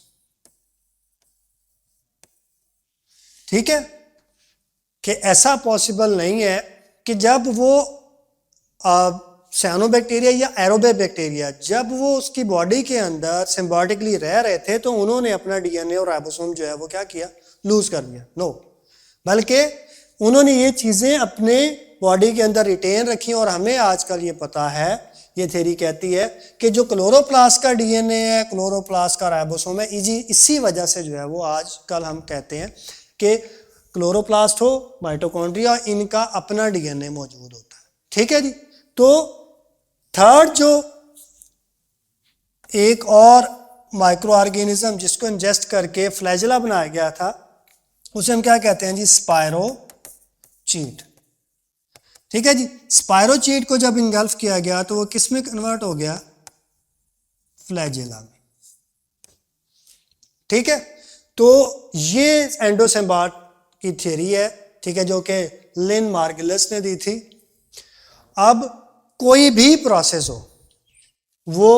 ठीक है, कि ऐसा पॉसिबल नहीं है कि जब वो सियानोबैक्टीरिया या एरोबिक बैक्टीरिया जब वो उसकी बॉडी के अंदर सिम्बायोटिकली रह रहे थे तो उन्होंने अपना डीएनए और राइबोसोम जो है वो क्या किया, लूज कर दिया। नो, बल्कि उन्होंने ये चीज़ें अपने बॉडी के अंदर रिटेन रखी। और हमें आजकल ये पता है, ये थ्योरी कहती है कि जो क्लोरोप्लास्ट का डीएनए है, क्लोरोप्लास्ट का राइबोसोम है, इसी वजह से जो है वो आजकल हम कहते हैं कि क्लोरोप्लास्ट हो, माइटोकॉन्ड्रिया, इनका अपना डीएनए मौजूद होता है। ठीक है जी। तो थर्ड जो एक और माइक्रो ऑर्गेनिज्म जिसको इंजेस्ट करके फ्लैजेला बनाया गया था उसे हम क्या कहते हैं जी, स्पायरोचीट। ठीक है जी, स्पायरोचीट को जब इंगल्फ किया गया तो वो किस में कन्वर्ट हो गया, फ्लैजेला में। ठीक है, तो ये एंडोसिम्बायोट की थ्योरी है, ठीक है, जो कि लिन मार्गुलिस ने दी थी। अब कोई भी प्रोसेस हो, वो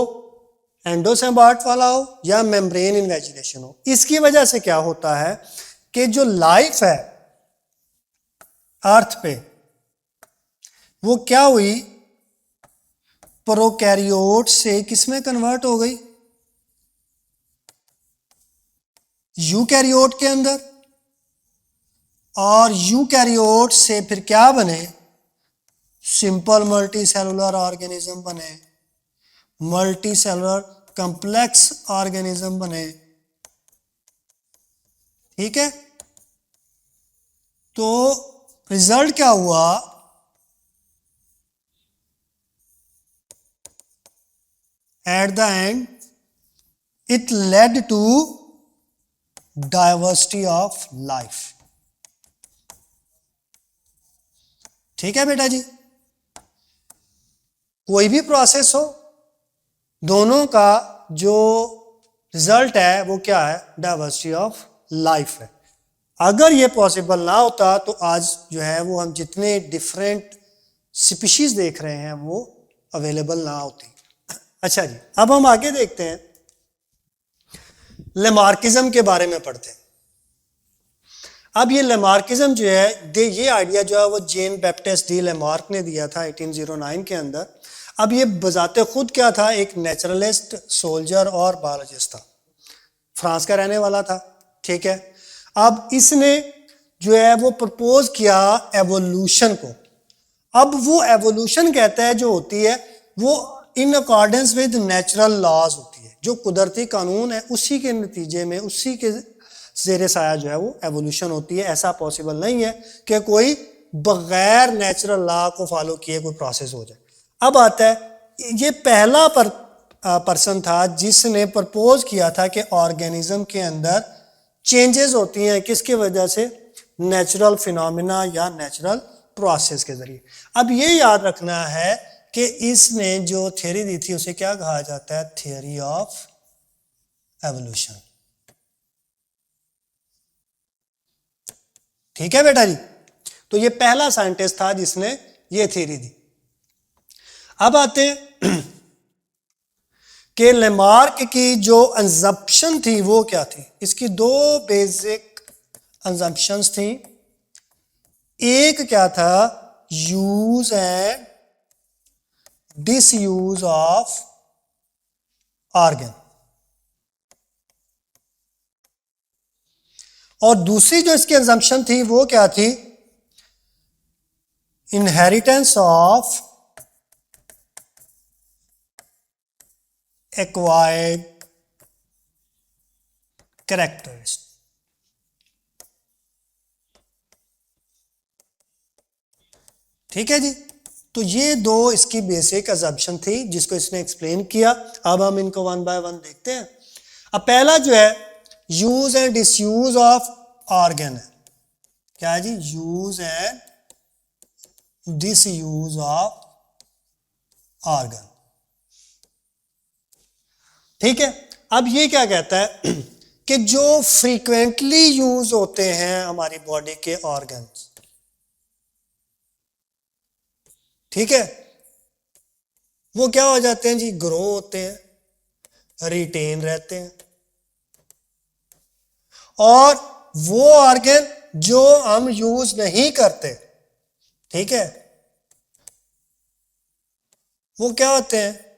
एंडोसिम्बायोट वाला हो या मेम्ब्रेन इन्वेजिनेशन हो, इसकी वजह से क्या होता है कि जो लाइफ है अर्थ पे वो क्या हुई, प्रोकैरियोट से किसमें कन्वर्ट हो गई, यूकैरियोट के अंदर। और यूकैरियोट से फिर क्या बने, सिंपल मल्टी सेलुलर ऑर्गेनिज्म बने, मल्टी सेलुलर कॉम्प्लेक्स ऑर्गेनिज्म बने। ठीक है, तो रिजल्ट क्या हुआ, at the end it led to diversity of life. ठीक है बेटा जी, कोई भी प्रोसेस हो, दोनों का जो रिजल्ट है वो क्या है, डाइवर्सिटी ऑफ लाइफ है। अगर ये पॉसिबल ना होता तो आज जो है वो हम जितने डिफरेंट स्पीशीज देख रहे हैं वो अवेलेबल ना होती। अच्छा जी, अब हम आगे देखते हैं, लेमार्किज्म के बारे में पढ़ते हैं। अब ये लेमार्किज्म जो है, ये आइडिया जो है वो जेन बैप्टिस्ट डी लेमार्क ने दिया था 1809 के अंदर। अब ये बजाते खुद क्या था, एक नेचुरलिस्ट, सोल्जर और बायोलॉजिस्ट था, फ्रांस का रहने वाला था। ठीक है, अब इसने जो है वो प्रपोज किया एवोल्यूशन को। अब वो एवोल्यूशन कहता है जो होती है वो in accordance with natural laws होती है, जो कुदरती कानून है उसी के नतीजे में, उसी के ज़ेरे साया जो है वो एवोल्यूशन होती है। ऐसा पॉसिबल नहीं है कि कोई बगैर नेचुरल लॉ को फॉलो किए कोई प्रोसेस हो जाए। अब आता है, ये पहला पर्सन था जिसने प्रपोज किया था कि ऑर्गेनिज्म के अंदर चेंजेस होती हैं, किसकी वजह से, नेचुरल फिनोमिना या नेचुरल प्रोसेस के जरिए। अब ये याद रखना है कि इसने जो थ्योरी दी थी उसे क्या कहा जाता है, थ्योरी ऑफ एवोल्यूशन। ठीक है बेटा जी, तो ये पहला साइंटिस्ट था जिसने ये थ्योरी दी। अब आते हैं कि लेमार्क की जो अजम्पशन थी वो क्या थी। इसकी दो बेसिक अजम्पशंस थी। एक क्या था, use and disuse of organ. और दूसरी जो इसकी assumption थी वो क्या थी? Inheritance of acquired characteristics. ठीक है जी। तो ये दो इसकी बेसिक assumption थी जिसको इसने एक्सप्लेन किया। अब हम इनको वन बाय वन देखते हैं। अब पहला जो है use and disuse of organ है। क्या है जी? Use and disuse of organ. ठीक है। अब ये क्या कहता है कि जो फ्रीक्वेंटली यूज होते हैं हमारी बॉडी के ऑर्गन्स, ठीक है, वो क्या हो जाते हैं जी? ग्रो होते हैं, रिटेन रहते हैं। और वो ऑर्गन जो हम यूज नहीं करते, ठीक है, वो क्या होते हैं?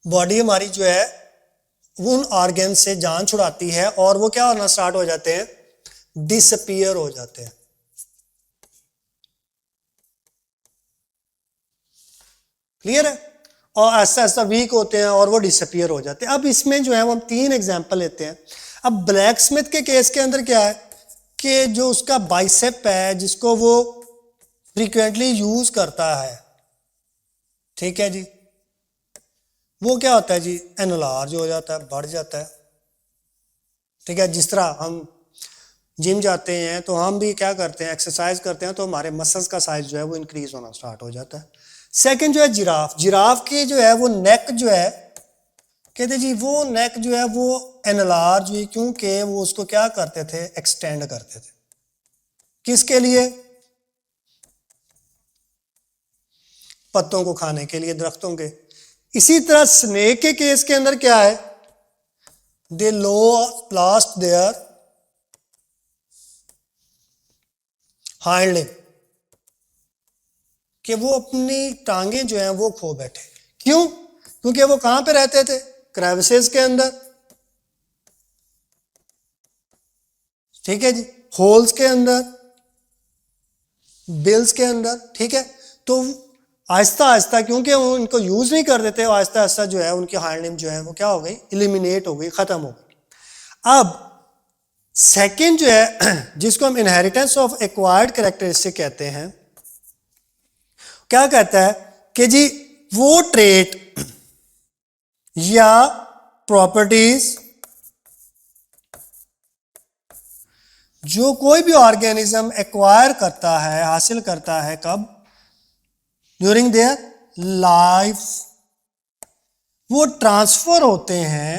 बॉडी हमारी जो है उन ऑर्गन से जान छुड़ाती है और वो क्या होना स्टार्ट हो जाते हैं? डिसअपीयर हो जाते हैं। क्लियर है? और ऐसा ऐसा वीक होते हैं और वो डिसअपीयर हो जाते हैं। अब इसमें जो है वो हम 3 एग्जांपल लेते हैं। अब ब्लैक स्मिथ के केस के अंदर क्या है कि जो उसका बाइसेप है जिसको वो फ्रीक्वेंटली यूज करता है, ठीक है जी, वो क्या होता है जी? एनलार्ज हो जाता है, बढ़ जाता है। ठीक है। जिस तरह हम जिम जाते हैं तो हम भी क्या करते हैं? एक्सरसाइज करते हैं तो हमारे मसल्स का साइज जो है वो इंक्रीज होना स्टार्ट हो जाता है। सेकंड जो है जिराफ। जिराफ की जो है वो नेक जो है, कहते जी वो नेक जो है वो एनलार्ज हुई क्योंकि वो उसको क्या करते थे? एक्सटेंड करते थे। किसके लिए? पत्तों को खाने के लिए, दरख्तों के। इसी तरह स्नेक के केस के अंदर क्या है? They lost their hind limb, कि वो अपनी टांगे जो हैं वो खो बैठे। क्यों? क्योंकि वो कहां पे रहते थे? क्रेविसेस के अंदर, ठीक है जी, होल्स के अंदर, बिल्स के अंदर। ठीक है। तो आहिस्ता आहिस्ता क्योंकि वो उनको यूज नहीं कर देते, आहिस्ता आहिस्ता जो है उनकी हाइंड लिम्ब जो है वो क्या हो गई? इलिमिनेट हो गई, खत्म हो गई। अब सेकंड जो है जिसको हम इनहेरिटेंस ऑफ एक्वायर्ड कैरेक्टरिस्टिक कहते हैं, क्या कहता है कि जी वो ट्रेट या प्रॉपर्टीज जो कोई भी ऑर्गेनिज्म एक्वायर करता है, हासिल करता है, कब? ड्यूरिंग देयर लाइफ, वो ट्रांसफर होते हैं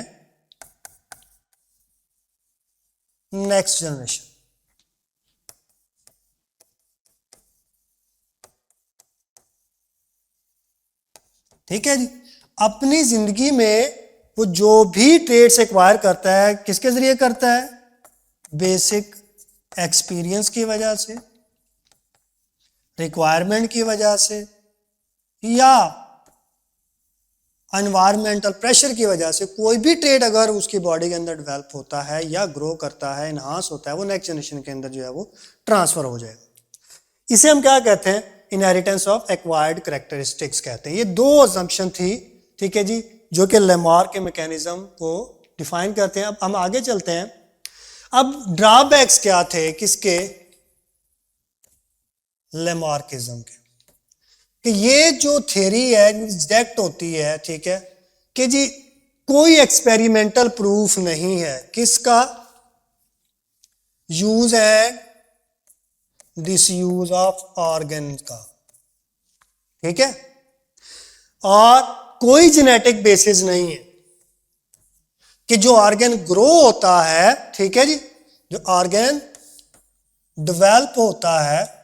नेक्स्ट जनरेशन। ठीक है जी। अपनी जिंदगी में वो जो भी ट्रेड्स एक्वायर करता है किसके जरिए करता है? बेसिक एक्सपीरियंस की वजह से, रिक्वायरमेंट की वजह से, या एनवायरमेंटल प्रेशर की वजह से। कोई भी ट्रेड अगर उसकी बॉडी के अंदर डेवलप होता है या ग्रो करता है, इनहांस होता है, वो नेक्स्ट जनरेशन के अंदर जो है वो ट्रांसफर हो जाएगा। इसे हम क्या कहते हैं? इनहेरिटेंस ऑफ एक्वायर्ड कैरेक्टरिस्टिक्स कहते हैं। ये दो अजम्पशन थी, ठीक है जी, जो कि लेमार्क के मैकेनिज्म को डिफाइन करते हैं। अब हम आगे चलते हैं। अब ड्रॉबैक्स क्या थे किसके? लेमार्किज्म के। कि ये जो थ्योरी है रिजेक्ट होती है, ठीक है, कि जी कोई एक्सपेरिमेंटल प्रूफ नहीं है किसका? Use and disuse of organ का। ठीक है। और कोई जेनेटिक बेसिस नहीं है कि जो ऑर्गन ग्रो होता है, ठीक है जी, जो ऑर्गन डेवलप होता है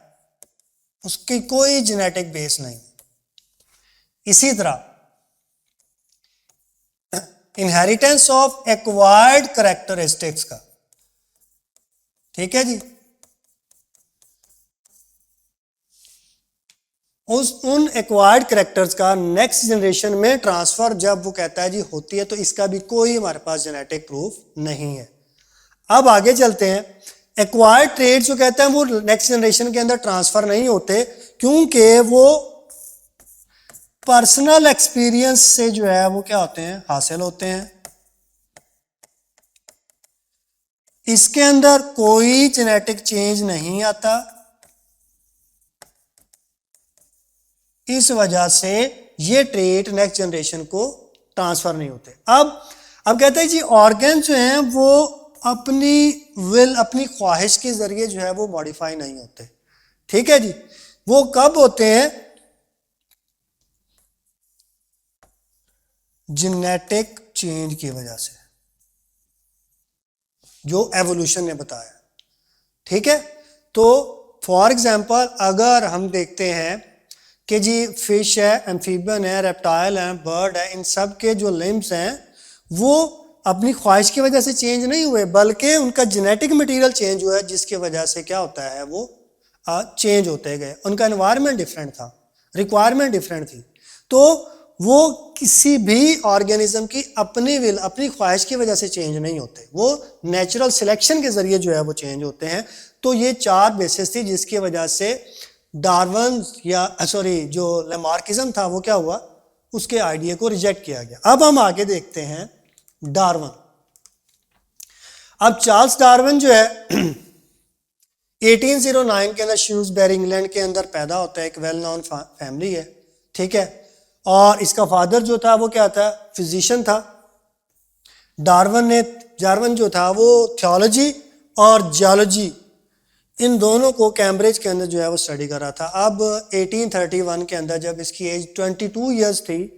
उसकी कोई जेनेटिक बेस नहीं। इसी तरह इनहेरिटेंस ऑफ एक्वायर्ड कैरेक्टरिस्टिक्स का, ठीक है जी, उन एक्वायर्ड करेक्टर्स का नेक्स्ट जनरेशन में ट्रांसफर जब वो कहता है जी होती है, तो इसका भी कोई हमारे पास जेनेटिक प्रूफ नहीं है। अब आगे चलते हैं। एक्वायर्ड ट्रेड्स जो कहते हैं वो नेक्स्ट जनरेशन के अंदर ट्रांसफर नहीं होते, क्योंकि वो पर्सनल एक्सपीरियंस से जो है वो क्या होते हैं, हासिल होते हैं। इसके अंदर कोई जेनेटिक चेंज नहीं आता, इस वजह से ये ट्रेट नेक्स्ट जनरेशन को ट्रांसफर नहीं होते। अब कहते हैं जी ऑर्गन जो हैं वो अपनी विल, अपनी ख्वाहिश के जरिए जो है वो मॉडिफाई नहीं होते। ठीक है जी, वो कब होते हैं, जेनेटिक चेंज की वजह से, जो एवोल्यूशन ने बताया। ठीक है, तो फॉर एग्जांपल अगर हम देखते हैं कि जी फिश है, एम्फीबियन है, रेप्टाइल है, बर्ड है, इन सब के जो लिम्स हैं वो अपनी ख्वाहिश की वजह से चेंज नहीं हुए, बल्कि उनका जेनेटिक मटेरियल चेंज हुआ है, जिसकी वजह से क्या होता है वो चेंज होते गए। उनका एनवायरनमेंट डिफरेंट था, रिक्वायरमेंट डिफरेंट थी, तो वो किसी भी ऑर्गेनिज्म की अपनी विल, अपनी ख्वाहिश की वजह से चेंज नहीं होते, वो नेचुरल सिलेक्शन के जरिए जो है वो चेंज होते हैं। तो ये 4 बेसिस थी जिसकी वजह से डार्विन जो लैमार्किज्म था वो क्या हुआ, उसके आइडिया को रिजेक्ट किया गया। अब हम आगे देखते हैं डार्विन। अब चार्ल्स डार्विन जो है 1809 के अंदर श्यूसबेरी इंग्लैंड के अंदर पैदा होता है, एक वेल नोन फैमिली है। ठीक है, और इसका फादर जो था वो क्या था, फिजिशियन था। डार्विन जो था वो थियोलॉजी और जियोलॉजी इन दोनों को कैम्ब्रिज के अंदर जो है वो स्टडी कर रहा था। अब 1831 के अंदर जब इसकी एज 22 ईयर्स थी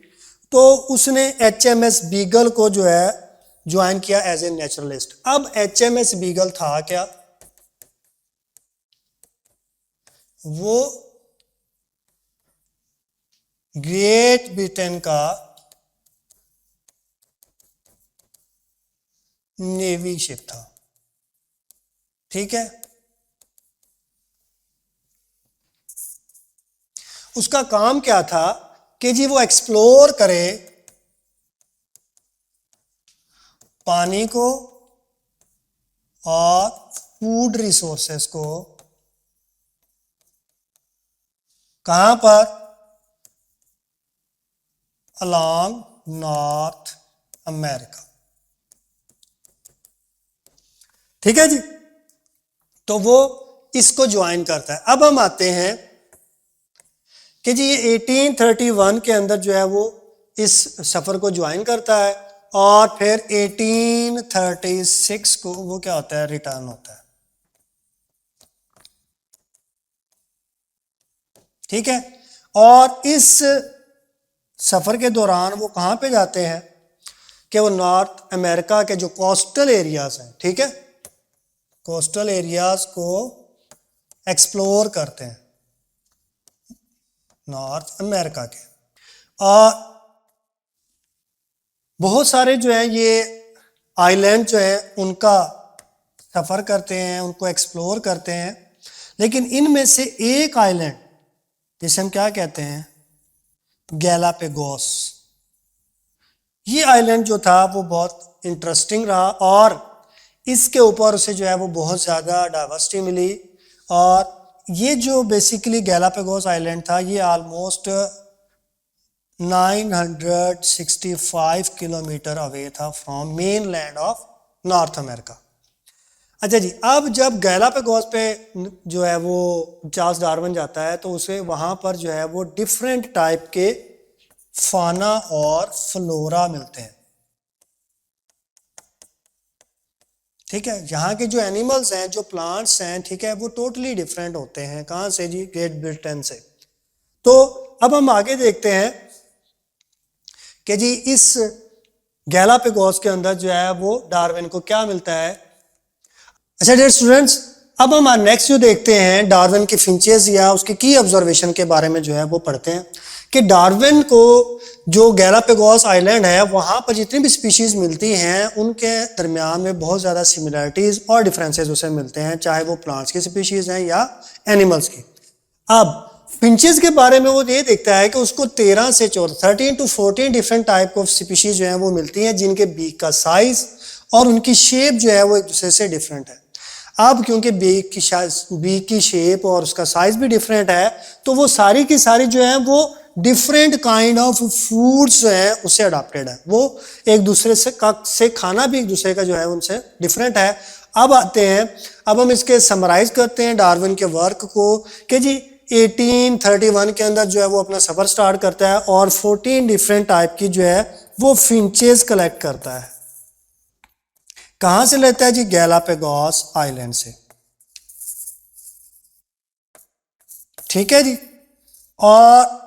तो उसने HMS बीगल को जो है ज्वाइन किया एज ए नेचुरलिस्ट। अब HMS बीगल था क्या, वो ग्रेट ब्रिटेन का नेवी शिप था। ठीक है, उसका काम क्या था कि जी वो एक्सप्लोर करे पानी को और फूड रिसोर्सेस को, कहां पर, अलोंग नॉर्थ अमेरिका। ठीक है जी, तो वो इसको ज्वाइन करता है। अब हम आते हैं कि जी ये 1831 के अंदर जो है वो इस सफ़र को ज्वाइन करता है और फिर 1836 को वो क्या होता है, रिटर्न होता है। ठीक है, और इस सफ़र के दौरान वो कहाँ पे जाते हैं कि वो नॉर्थ अमेरिका के जो कोस्टल एरियाज हैं, ठीक है, कोस्टल एरियाज को एक्सप्लोर करते हैं नॉर्थ अमेरिका के। और बहुत सारे जो हैं ये आइलैंड जो हैं उनका सफ़र करते हैं, उनको एक्सप्लोर करते हैं, लेकिन इनमें से एक आइलैंड जिसे हम क्या कहते हैं, गैलापेगोस, ये आइलैंड जो था वो बहुत इंटरेस्टिंग रहा और इसके ऊपर उसे जो है वो बहुत ज़्यादा डाइवर्सिटी मिली। और ये जो बेसिकली गैलापेगोस आइलैंड था ये ऑलमोस्ट 965 किलोमीटर अवे था from main land of north America. अच्छा जी, अब जब गैलापेगोस पे जो है वो चार्ल्स डार्विन जाता है तो उसे वहाँ पर जो है वो डिफरेंट टाइप के फाना और फ्लोरा मिलते हैं। ठीक है, यहाँ के जो एनिमल्स हैं, जो प्लांट्स हैं, ठीक है, वो टोटली डिफरेंट होते हैं। कहाँ से जी, ग्रेट ब्रिटेन से। तो अब हम आगे देखते हैं कि जी इस गैलापेगोस के अंदर जो है वो डार्विन को क्या मिलता है। अच्छा डियर स्टूडेंट्स, अब हम नेक्स्ट जो देखते हैं डार्विन के फिंचेस या उसके की ऑब्जर्वेशन के बारे में जो है वो पढ़ते हैं कि डार्विन को जो गैलापेगोस आइलैंड है वहाँ पर जितनी भी स्पीशीज़ मिलती हैं उनके दरमियान में बहुत ज़्यादा सिमिलरिटीज़ और डिफरेंसेस उसे मिलते हैं, चाहे वो प्लांट्स की स्पीशीज़ हैं या एनिमल्स की। अब फिंचेस के बारे में वो ये देखता है कि उसको 13 to 14 different type of species जो है वो मिलती हैं, जिनके बीक का साइज और उनकी शेप जो है वो एक दूसरे से डिफरेंट है। अब क्योंकि बीक की शेप और उसका साइज भी डिफरेंट है, तो वो सारी की सारी जो है वो डिफरेंट काइंड ऑफ फूड्स जो है उससे अडॉप्टेड है। वो एक दूसरे से खाना भी एक दूसरे का जो है उनसे डिफरेंट है। अब आते हैं, अब हम इसके समराइज करते हैं डार्विन के वर्क को कि जी 1831 के अंदर जो है वो अपना सफर स्टार्ट करता है और 14 डिफरेंट टाइप की जो है वो फिंचेस कलेक्ट करता है। कहां से लेता है जी? गैलापागोस आइलैंड से। ठीक है जी। और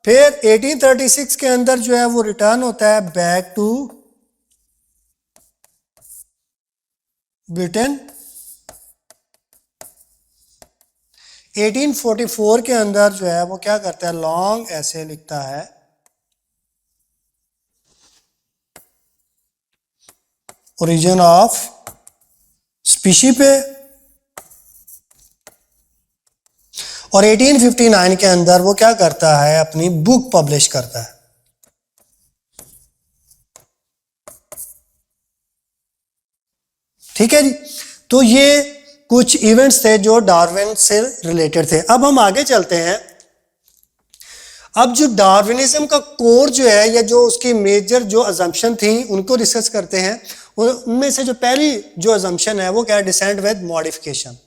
फिर 1836 के अंदर जो है वो रिटर्न होता है बैक टू ब्रिटेन। 1844 के अंदर जो है वो क्या करता है, लॉन्ग ऐसे लिखता है ओरिजिन ऑफ स्पीशी पे, और 1859 के अंदर वो क्या करता है, अपनी बुक पब्लिश करता है। ठीक है जी। तो ये कुछ इवेंट्स थे जो डार्विन से रिलेटेड थे। अब हम आगे चलते हैं। अब जो डार्विनिज्म का कोर जो है या जो उसकी मेजर जो अजम्पशन थी उनको डिस्कस करते हैं। उनमें से जो पहली जो अजम्पशन है वो क्या है, डिसेंट विद मॉडिफिकेशन।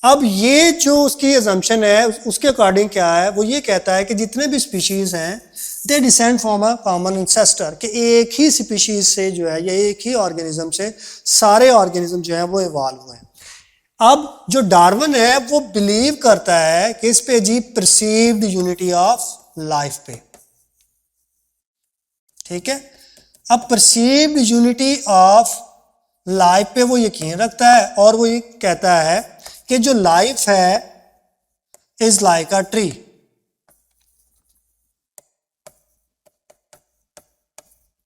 अब ये जो उसकी अजम्पशन है उसके अकॉर्डिंग क्या है, वो ये कहता है कि जितने भी स्पीशीज हैं दे descend from a common ancestor, कि एक ही स्पीशीज से जो है या एक ही ऑर्गेनिज्म से सारे ऑर्गेनिज्म जो है वो इवॉल्व हुए हैं। अब जो डार्विन है वो बिलीव करता है कि इस पे जी परसीव्ड यूनिटी ऑफ लाइफ पे। ठीक है। अब परसीव्ड यूनिटी ऑफ लाइफ पे वो यकीन रखता है और वो ये कहता है कि जो लाइफ है इज लाइक अ ट्री।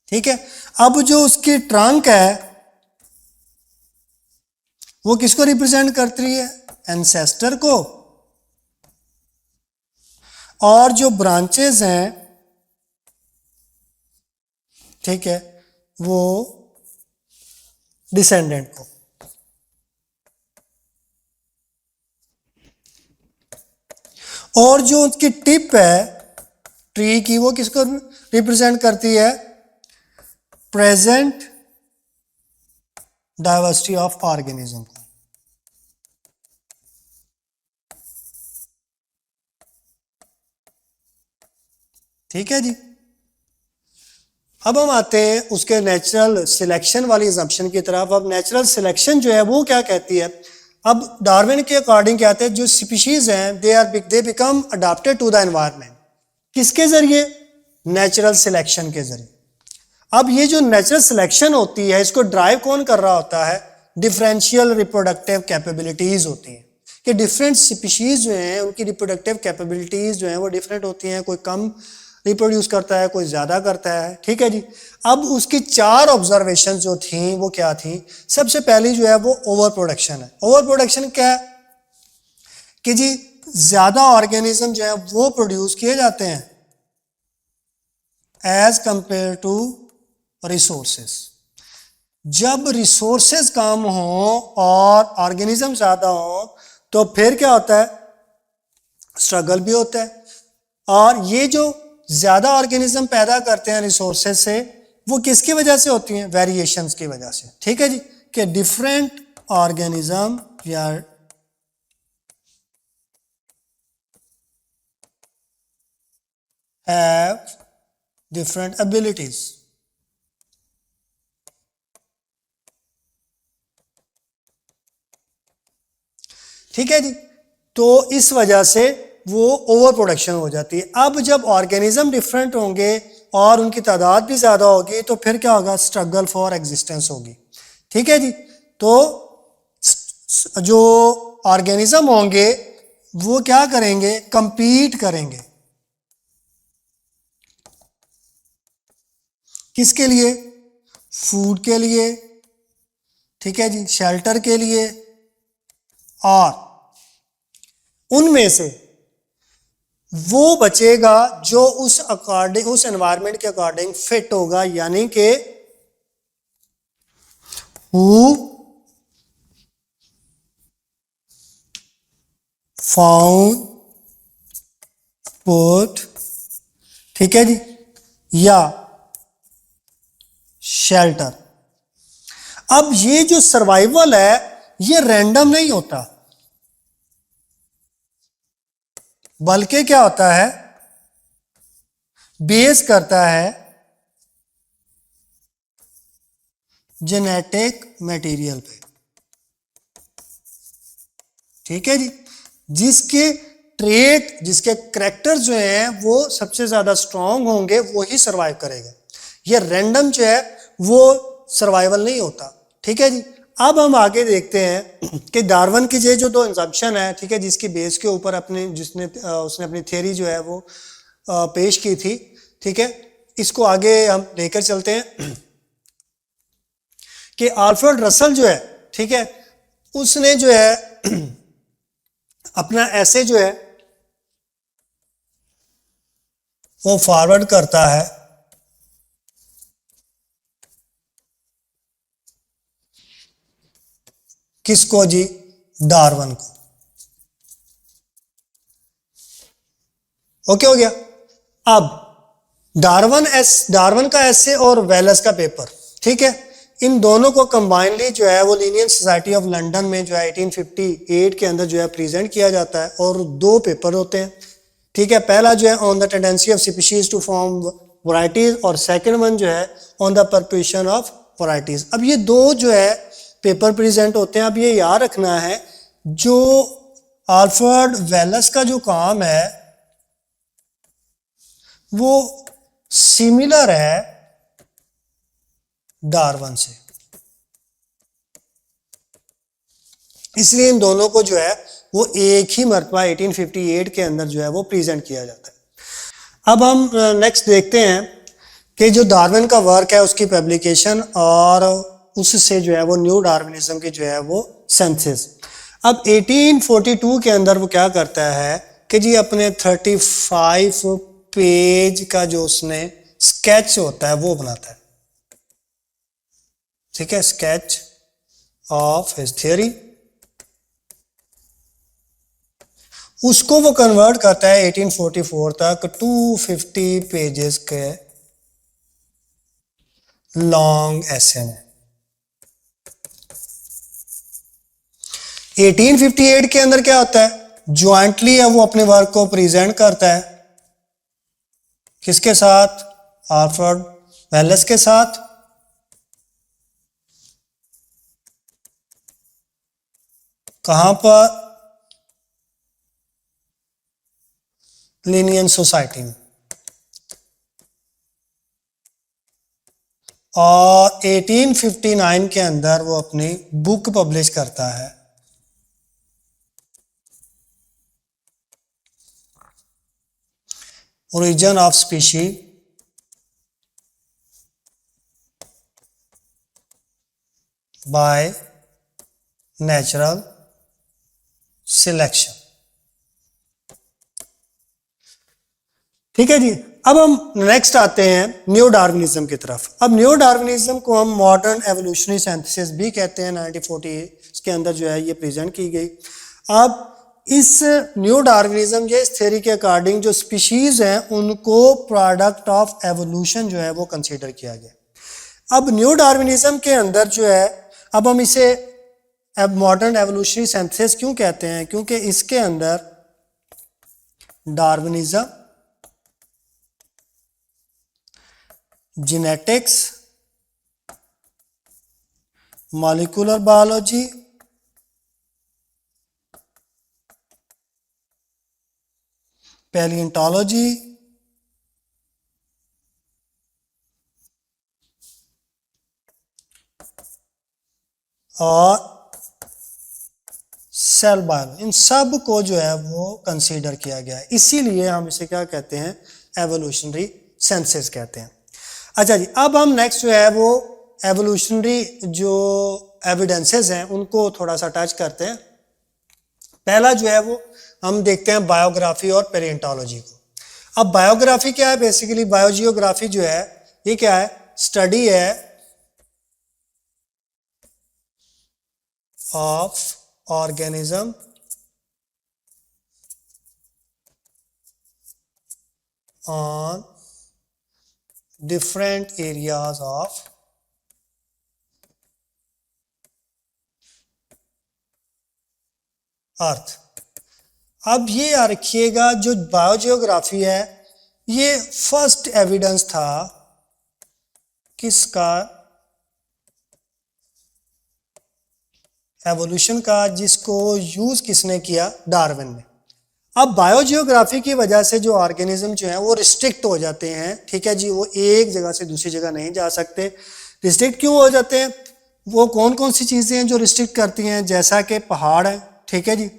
ठीक है। अब जो उसकी ट्रंक है वो किसको रिप्रेजेंट करती है, एंसेस्टर को, और जो ब्रांचेस हैं, ठीक है, वो डिसेंडेंट को। और जो उसकी टिप है ट्री की वो किसको रिप्रेजेंट करती है, प्रेजेंट डाइवर्सिटी ऑफ ऑर्गेनिज्म को। ठीक है जी। अब हम आते हैं उसके नेचुरल सिलेक्शन वाली असम्पशन की तरफ। अब नेचुरल सिलेक्शन जो है वो क्या कहती है, अब डार्विन के अकॉर्डिंग क्या कहते हैं, जो स्पीशीज हैं they become adopted to the environment. किसके जरिए, नेचुरल सिलेक्शन के जरिए। अब ये जो नेचुरल सिलेक्शन होती है इसको ड्राइव कौन कर रहा होता है, डिफरेंशियल रिप्रोडक्टिव कैपेबिलिटीज होती हैं, कि डिफरेंट स्पीशीज जो हैं उनकी रिप्रोडक्टिव कैपेबिलिटीज जो हैं वो डिफरेंट होती हैं, कोई कम रिप्रोड्यूस करता है, कोई ज्यादा करता है। ठीक है जी। अब उसकी 4 ऑब्जर्वेशन जो थी वो क्या थी, सबसे पहली जो है वो ओवर प्रोडक्शन है। ओवर प्रोडक्शन क्या है कि जी ज्यादा ऑर्गेनिज्म जो है वो प्रोड्यूस किए जाते हैं एज कंपेयर टू रिसोर्सेस। जब रिसोर्सेस कम हो और ऑर्गेनिज्म ज्यादा हो तो फिर क्या होता है, स्ट्रगल भी होता है। और ये जो ज्यादा ऑर्गेनिज्म पैदा करते हैं रिसोर्सेज से, वो किसकी वजह से होती हैं, वेरिएशंस की वजह से। ठीक है जी, कि डिफरेंट ऑर्गेनिज्म या हैव डिफरेंट एबिलिटीज। ठीक है जी। तो इस वजह से वो ओवर प्रोडक्शन हो जाती है। अब जब ऑर्गेनिज्म डिफरेंट होंगे और उनकी तादाद भी ज़्यादा होगी तो फिर क्या होगा, स्ट्रगल फॉर एग्जिस्टेंस होगी। ठीक है जी। तो जो ऑर्गेनिज्म होंगे वो क्या करेंगे, कंपीट करेंगे। किसके लिए, फूड के लिए, ठीक है जी, शेल्टर के लिए। और उनमें से वो बचेगा जो उस अकॉर्डिंग, उस एनवायरनमेंट के अकॉर्डिंग फिट होगा, यानी कि हु फाउंड पुट, ठीक है जी, या शेल्टर। अब ये जो सर्वाइवल है ये रैंडम नहीं होता, बल्कि क्या होता है, बेस करता है जेनेटिक मटेरियल पे, ठीक है जी। जिसके ट्रेट, जिसके करैक्टर जो हैं वो सबसे ज्यादा स्ट्रांग होंगे वो ही सर्वाइव करेगा। ये रैंडम जो है वो सर्वाइवल नहीं होता, ठीक है जी। अब हम आगे देखते हैं कि डार्विन की जो दो इंजम्पशन है, ठीक है, जिसकी बेस के ऊपर अपने उसने अपनी थ्योरी जो है वो पेश की थी, ठीक है। इसको आगे हम लेकर चलते हैं कि अल्फ्रेड रसल जो है, ठीक है, उसने जो है अपना ऐसे जो है वो फॉरवर्ड करता है किसको जी, डार्विन को। ओके हो गया। अब डार्विन का एसे और वेलस का पेपर, ठीक है, इन दोनों को कंबाइनली जो है वो लीनियन सोसाइटी ऑफ लंदन में जो है 1858 के अंदर जो है प्रेजेंट किया जाता है, और दो पेपर होते हैं, ठीक है। पहला जो है on the tendency of species to form varieties, और सेकंड वन जो है on the perpetuation of varieties. अब ये दो जो है पेपर प्रेजेंट होते हैं। अब ये याद रखना है, जो अल्फ्रेड वेलस का जो काम है वो सिमिलर है डार्विन से, इसलिए इन दोनों को जो है वो एक ही मरतबा 1858 के अंदर जो है वो प्रेजेंट किया जाता है। अब हम नेक्स्ट देखते हैं कि जो डार्विन का वर्क है उसकी पब्लिकेशन, और उससे जो है वो न्यू डार्विनिज्म की जो है वो सेंसिस। अब 1842 के अंदर वो क्या करता है कि जी अपने 35 पेज का जो उसने स्केच होता है वो बनाता है, ठीक है, स्केच ऑफ हिज थ्योरी। उसको वो कन्वर्ट करता है 1844 तक 250 पेजेस के लॉन्ग एसे में। 1858 के अंदर क्या होता है, ज्वाइंटली है वो अपने वर्क को प्रेजेंट करता है, किसके साथ, अल्फ्रेड वेलस के साथ। कहां पर, लीनियन सोसाइटी में। और 1859 के अंदर वो अपनी बुक पब्लिश करता है, origin of species by natural selection, ठीक है जी। अब हम नेक्स्ट आते हैं न्यू डार्विनिज्म की तरफ। अब न्यू डार्विनिज्म को हम मॉडर्न एवोल्यूशनरी सिंथेसिस भी कहते हैं, 1940 के अंदर जो है ये प्रेजेंट की गई। अब इस न्यू डार्विनिज्म या इस थ्योरी के अकॉर्डिंग जो स्पीशीज हैं उनको प्रोडक्ट ऑफ एवोल्यूशन जो है वो कंसीडर किया गया। अब न्यू डार्विनिज्म के अंदर जो है, अब हम इसे अब मॉडर्न एवोल्यूशनरी सिंथेसिस क्यों कहते हैं, क्योंकि इसके अंदर डार्विनिज्म, जेनेटिक्स, मॉलिक्यूलर बायोलॉजी, पैलियोंटोलॉजी, और सेल बायोलॉजी, इन सब को जो है वो कंसीडर किया गया है। इसीलिए हम इसे क्या कहते हैं, एवोल्यूशनरी सेंसेस कहते हैं। अच्छा जी, अब हम नेक्स्ट जो है वो एवोल्यूशनरी जो एविडेंसेस हैं उनको थोड़ा सा टच करते हैं। पहला जो है वो हम देखते हैं बायोग्राफी और पेलेंटोलॉजी को। अब बायोग्राफी क्या है? बेसिकली बायोजियोग्राफी जो है ये क्या है? स्टडी है of organism on different areas of अर्थ। अब ये याद रखिएगा जो बायोजियोग्राफी है ये फर्स्ट एविडेंस था किसका? एवोल्यूशन का, जिसको यूज किसने किया? डार्विन ने। अब बायोजियोग्राफी की वजह से जो ऑर्गेनिज्म जो है वो रिस्ट्रिक्ट हो जाते हैं, ठीक है जी, वो एक जगह से दूसरी जगह नहीं जा सकते। रिस्ट्रिक्ट क्यों हो जाते हैं? वो कौन कौन सी चीजें हैं जो रिस्ट्रिक्ट करती हैं? जैसा कि पहाड़ है, ठीक है जी,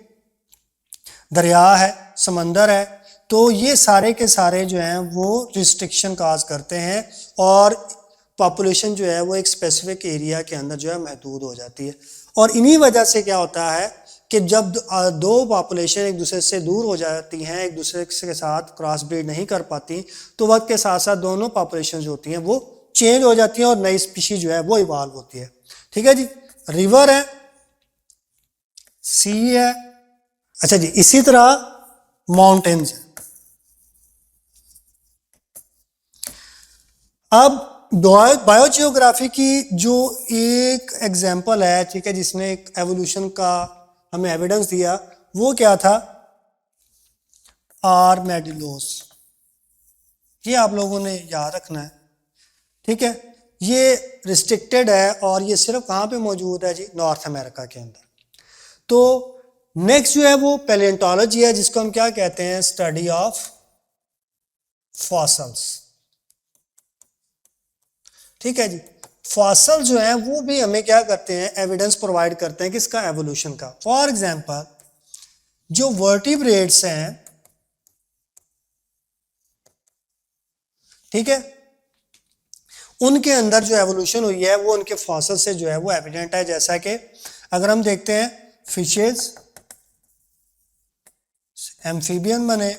दरिया है, समंदर है, तो ये सारे के सारे जो हैं वो रिस्ट्रिक्शन काज करते हैं और पॉपुलेशन जो है वो एक स्पेसिफिक एरिया के अंदर जो है महदूद हो जाती है। और इन्हीं वजह से क्या होता है कि जब दो पॉपुलेशन एक दूसरे से दूर हो जाती हैं, एक दूसरे के साथ क्रॉस ब्रीड नहीं कर पाती, तो वक्त के साथ साथ दोनों पॉपुलेशन जो होती हैं वो चेंज हो जाती हैं और नई स्पीशीज जो है वो इवॉल्व होती है। ठीक है जी। रिवर है, सी है, अच्छा जी, इसी तरह माउंटेन्स है। अब बायोजियोग्राफी की जो एक एग्जाम्पल है, ठीक है, जिसने एक एवोल्यूशन का हमें एविडेंस दिया, वो क्या था? आर्मेडिलोस। ये आप लोगों ने याद रखना है, ठीक है। ये रिस्ट्रिक्टेड है और ये सिर्फ कहाँ पे मौजूद है जी? नॉर्थ अमेरिका के अंदर। तो नेक्स्ट जो है वो पैलेंटोलॉजी है, जिसको हम क्या कहते हैं? Study of fossils. ठीक है जी। फॉसल जो है वो भी हमें क्या करते हैं? एविडेंस प्रोवाइड करते हैं किसका? एवोल्यूशन का। फॉर एग्जांपल जो वर्टिब्रेट्स हैं, ठीक है, उनके अंदर जो एवोल्यूशन हुई है वो उनके फॉसल से जो है वो एविडेंट है। जैसा कि अगर हम देखते हैं फिशेज एम्फीबियन बने,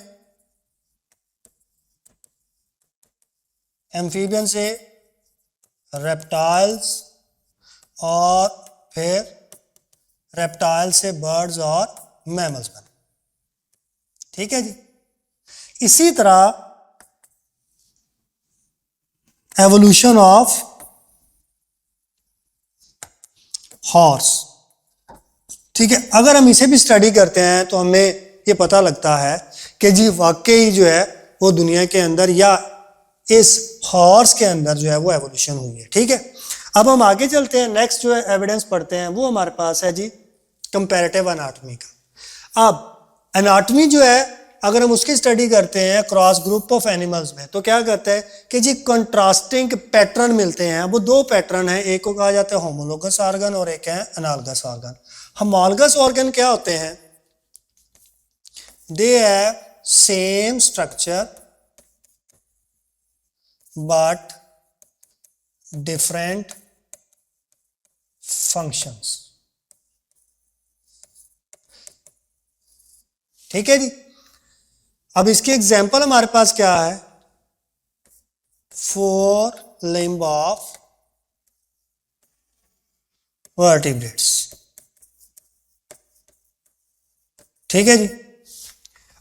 एम्फीबियन से रेप्टाइल्स और फिर रेप्टाइल से बर्ड्स और मैमल्स बने। ठीक है जी। इसी तरह एवोल्यूशन ऑफ हॉर्स, ठीक है, अगर हम इसे भी स्टडी करते हैं तो हमें ये पता लगता है कि जी वाकई जो है वो दुनिया के अंदर या इस हॉर्स के अंदर जो है वो एवोल्यूशन हुई है। ठीक है। अब हम आगे चलते हैं, नेक्स्ट जो है एविडेंस पढ़ते हैं, वो हमारे पास है जी कंपैरेटिव एनाटॉमी का। अब एनाटॉमी जो है अगर हम उसकी स्टडी करते हैं क्रॉस ग्रुप ऑफ एनिमल्स में, तो क्या कहते हैं कि जी कंट्रास्टिंग पैटर्न मिलते हैं। वो दो पैटर्न हैं, एक को कहा जाता है होमोलोगस ऑर्गन और एक है एनालगस ऑर्गन। होमोलोगस ऑर्गन क्या होते हैं? They have same structure but different functions। ठीक है जी। अब इसकी एग्जांपल हमारे पास क्या है? 4 लिम्ब ऑफ वर्टिब्रेट्स। ठीक है जी।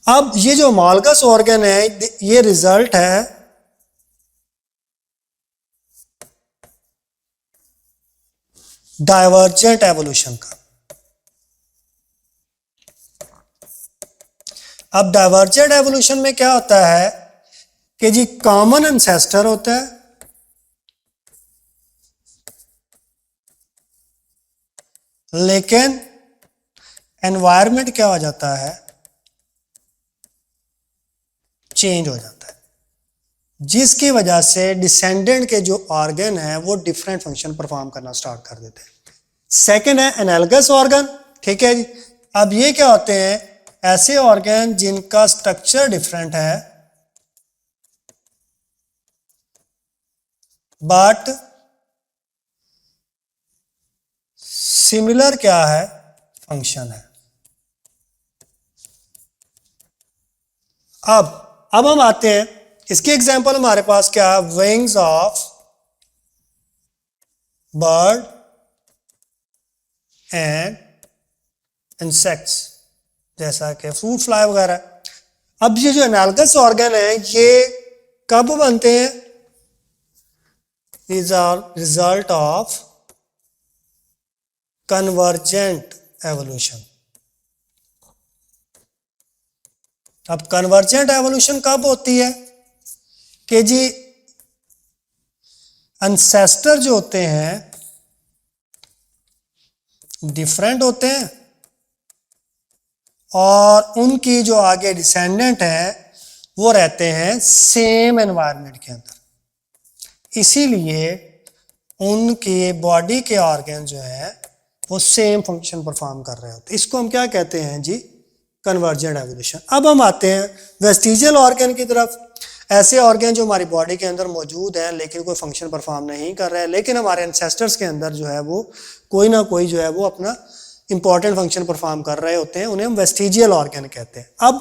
अब ये जो होमोलोगस ऑर्गन है ये रिजल्ट है डाइवर्जेंट एवोल्यूशन का। अब डाइवर्जेंट एवोल्यूशन में क्या होता है कि जी कॉमन एंसेस्टर होता है, लेकिन एनवायरनमेंट क्या हो जाता है? चेंज हो जाता है, जिसकी वजह से डिसेंडेंट के जो ऑर्गन है वो डिफरेंट फंक्शन परफॉर्म करना स्टार्ट कर देते हैं। सेकंड है एनालगस ऑर्गन। ठीक है जी। अब ये क्या होते हैं? ऐसे ऑर्गन जिनका स्ट्रक्चर डिफरेंट है बट सिमिलर क्या है? फंक्शन है। अब हम आते हैं, इसके एग्जांपल हमारे पास क्या है, wings of bird and insects, जैसा कि फ्रूट फ्लाई वगैरह। अब ये जो एनालगस ऑर्गन है ये कब बनते हैं, these are result of convergent evolution। अब कन्वर्जेंट एवोल्यूशन कब होती है कि जी एंसेस्टर जो होते हैं डिफरेंट होते हैं और उनकी जो आगे डिसेंडेंट है वो रहते हैं सेम एनवायरनमेंट के अंदर, इसीलिए उनके बॉडी के ऑर्गन जो है वो सेम फंक्शन परफॉर्म कर रहे होते हैं। इसको हम क्या कहते हैं जी, कन्वर्जेंट एवोल्यूशन। अब हम आते हैं वेस्टिजियल ऑर्गन की तरफ। ऐसे ऑर्गन जो हमारी बॉडी के अंदर मौजूद हैं लेकिन कोई फंक्शन परफॉर्म नहीं कर रहे हैं, लेकिन हमारे एंसेस्टर्स के अंदर जो है वो कोई ना कोई जो है वो अपना इंपॉर्टेंट फंक्शन परफॉर्म कर रहे होते हैं, उन्हें हम वेस्टिजियल ऑर्गन कहते हैं। अब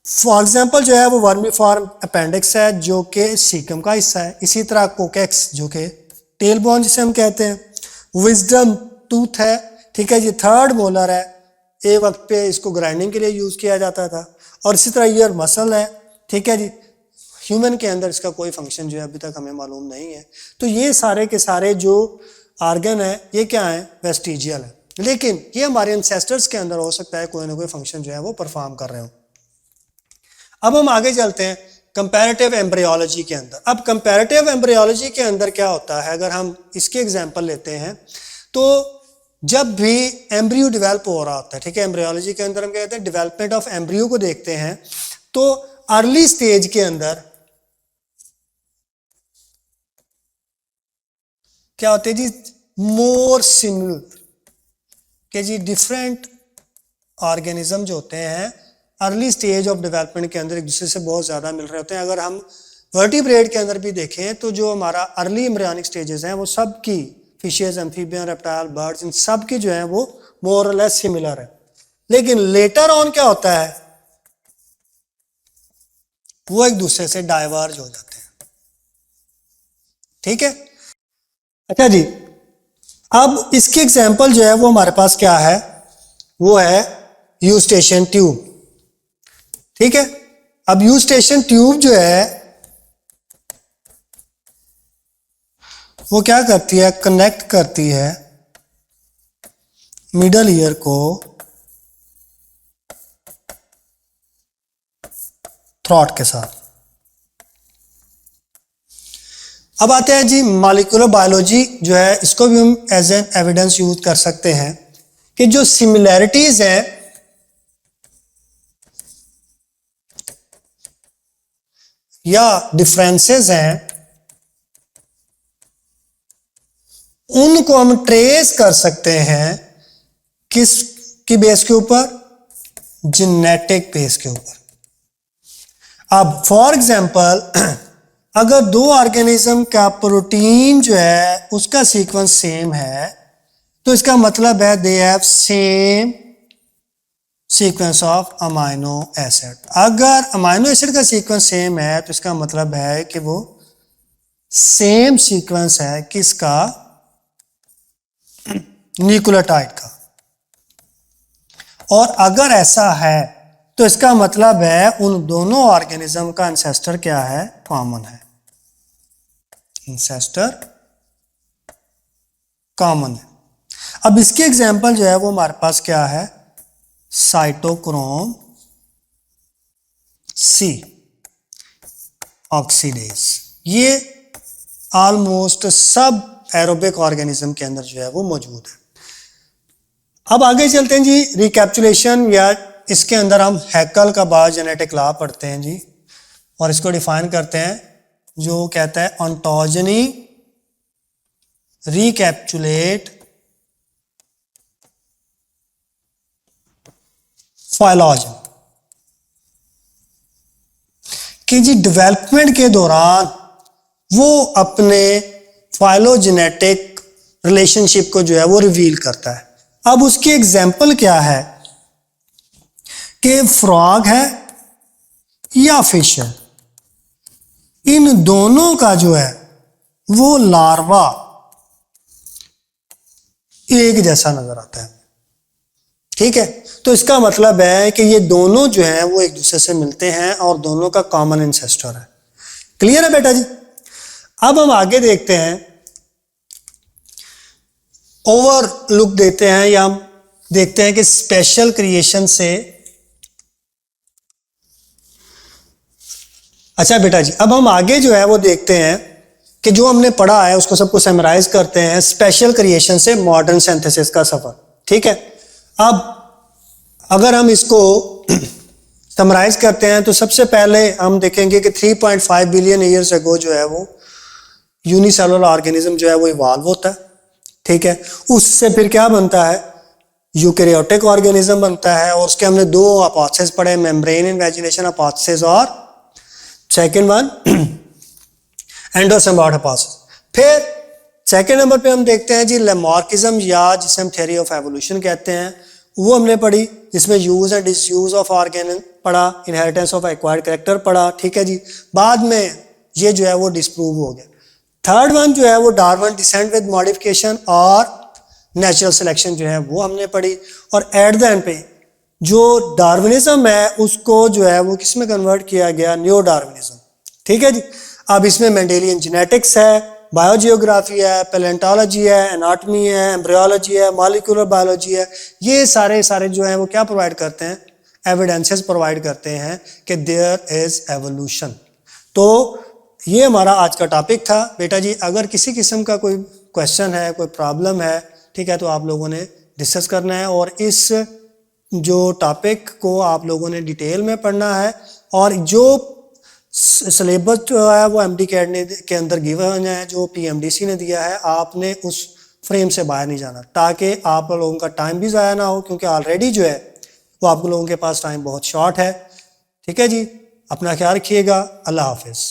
फॉर एग्जांपल जो है वो वर्मीफॉर्म अपेंडिक्स है जो कि सीकम का हिस्सा है, इसी तरह कोकेक्स जो कि टेल बोन जिसे हम कहते हैं, विजडम टूथ है, ठीक है जी, थर्ड मोलर है, एक वक्त पे इसको ग्राइंडिंग के लिए यूज किया जाता था, और इसी तरह ईयर मसल है, ठीक है जी। ह्यूमन के अंदर इसका कोई फंक्शन जो है अभी तक हमें मालूम नहीं है। तो ये सारे के सारे जो ऑर्गन है ये क्या है, वेस्टिजियल है, लेकिन ये हमारे एंसेस्टर्स के अंदर हो सकता है कोई ना कोई फंक्शन जो है वो परफॉर्म कर रहे हो। अब हम आगे चलते हैं कंपैरेटिव एम्ब्रियोलॉजी के अंदर। अब कंपैरेटिव एम्ब्रियोलॉजी के अंदर क्या होता है, अगर हम इसके एग्जांपल लेते हैं तो जब भी एम्ब्रियो डेवलप हो रहा होता है, ठीक है, एम्ब्रियोलॉजी के अंदर हम क्या कहते हैं, डेवलपमेंट ऑफ एम्ब्रियो को देखते हैं, तो अर्ली स्टेज के अंदर क्या होते हैं जी, मोर सिमिलर के जी डिफरेंट ऑर्गेनिज्म जो होते हैं अर्ली स्टेज ऑफ डेवलपमेंट के अंदर एक दूसरे से बहुत ज्यादा मिल रहे होते हैं। अगर हम वर्टिब्रेट के अंदर भी देखें तो जो हमारा अर्ली एम्ब्रियोनिक स्टेजेस हैं वो सब की, फिशेस, एम्फीबियन, रेप्टाइल, बर्ड्स, इन सब की जो है वो मोर और लेस सिमिलर है, लेकिन लेटर ऑन क्या होता है, वो एक दूसरे से डाइवर्ज हो जाते हैं, ठीक है। अच्छा जी, अब इसकी एग्जांपल जो है वो हमारे पास क्या है, वो है यूस्टेशियन ट्यूब, ठीक है। अब यूस्टेशियन ट्यूब जो है वो क्या करती है, कनेक्ट करती है मिडल ईयर को थ्रॉट के साथ। अब आते हैं जी मॉलिक्यूलर बायोलॉजी जो है, इसको भी हम एज एन एविडेंस यूज कर सकते हैं कि जो सिमिलैरिटीज हैं या डिफरेंसेस हैं उनको हम ट्रेस कर सकते हैं किस की बेस के ऊपर, जेनेटिक बेस के ऊपर। अब फॉर एग्जांपल अगर दो ऑर्गेनिज्म का प्रोटीन जो है उसका सीक्वेंस सेम है तो इसका मतलब है they have same sequence of amino acid. अगर अमाइनो एसिड का सीक्वेंस सेम है तो इसका मतलब है कि वो सेम सीक्वेंस है किसका, न्यूक्लियोटाइड का। और अगर ऐसा है तो इसका मतलब है उन दोनों ऑर्गेनिज्म का एंसेस्टर क्या है, कॉमन है, एंसेस्टर कॉमन है। अब इसके एग्जांपल जो है वो हमारे पास क्या है, साइटोक्रोम सी ऑक्सीडेज, ये ऑलमोस्ट सब एरोबिक ऑर्गेनिज्म के अंदर जो है वो मौजूद है। अब आगे चलते हैं जी, रिकैप्चुलेशन, या इसके अंदर हम हैकल का बायोजेनेटिक लॉ पढ़ते हैं जी, और इसको डिफाइन करते हैं जो कहता है ऑन्टोजेनी रिकैप्चुलेट फाइलॉजन, कि जी डेवलपमेंट के दौरान वो अपने फाइलोजेनेटिक रिलेशनशिप को जो है वो रिवील करता है। अब उसकी एग्जाम्पल क्या है कि फ्रॉग है या फिश है, इन दोनों का जो है वो लार्वा एक जैसा नजर आता है। ठीक है, तो इसका मतलब है कि ये दोनों जो है वो एक दूसरे से मिलते हैं और दोनों का कॉमन इंसेस्टर है। क्लियर है बेटा जी? अब हम आगे देखते हैं, ओवर लुक देते हैं या हम देखते हैं कि स्पेशल क्रिएशन से। अच्छा बेटा जी, अब हम आगे जो है वो देखते हैं कि जो हमने पढ़ा है उसको सबको समराइज करते हैं, स्पेशल क्रिएशन से मॉडर्न सिंथेसिस का सफर। ठीक है, अब अगर हम इसको समराइज करते हैं तो सबसे पहले हम देखेंगे कि 3.5 बिलियन ईयर्स अगो जो है वो यूनिसेलुलर ऑर्गेनिज्म जो है वो इवॉल्व होता है। ठीक है, उससे फिर क्या बनता है, यूकैरियोटिक ऑर्गेनिज्म बनता है। और उसके हमने दो हाइपोथेसिस पढ़े, मेम्ब्रेन इन्वेजिनेशन हाइपोथेसिस और सेकंड वन एंडोसिम्बायोट हाइपोथेसिस। फिर सेकंड नंबर पे हम देखते हैं जी लैमार्किज्म, या जिसे हम थ्योरी ऑफ एवोल्यूशन कहते हैं, वो हमने पढ़ी, जिसमें use and disuse of organ पढ़ा, इनहेरिटेंस ऑफ एक्वायर्ड कैरेक्टर पढ़ा। ठीक है जी, बाद में ये जो है वो डिस्प्रूव हो गया। थर्ड वन जो है वो डार्विन डिसेंट विद मॉडिफिकेशन और नेचुरल सिलेक्शन जो है वो हमने पढ़ी। और एट द एंड पे जो डार्विनिज्म है उसको जो है वो किस में कन्वर्ट किया गया, न्यू डार्विनिज्म। ठीक है जी, अब इसमें मेंडेलियन जेनेटिक्स है, बायोजियोग्राफी है, पैलेंटोलॉजी है, एनाटॉमी है, एम्ब्रियोलॉजी है, मॉलिक्यूलर बायोलॉजी है, ये सारे जो हैं वो क्या प्रोवाइड करते हैं, एविडेंसेस प्रोवाइड करते हैं कि देयर इज एवोल्यूशन। तो ये हमारा आज का टॉपिक था बेटा जी। अगर किसी किस्म का कोई क्वेश्चन है, कोई प्रॉब्लम है, ठीक है, तो आप लोगों ने डिस्कस करना है और इस जो टॉपिक को आप लोगों ने डिटेल में पढ़ना है। और जो सिलेबस जो है वो MD के अंदर गिवन है, जो PMDC ने दिया है, आपने उस फ्रेम से बाहर नहीं जाना, ताकि आप लोगों का टाइम भी ज़ाया ना हो, क्योंकि ऑलरेडी जो है वो आप लोगों के पास टाइम बहुत शॉर्ट है। ठीक है जी, अपना ख्याल रखिएगा। अल्लाह हाफिज़।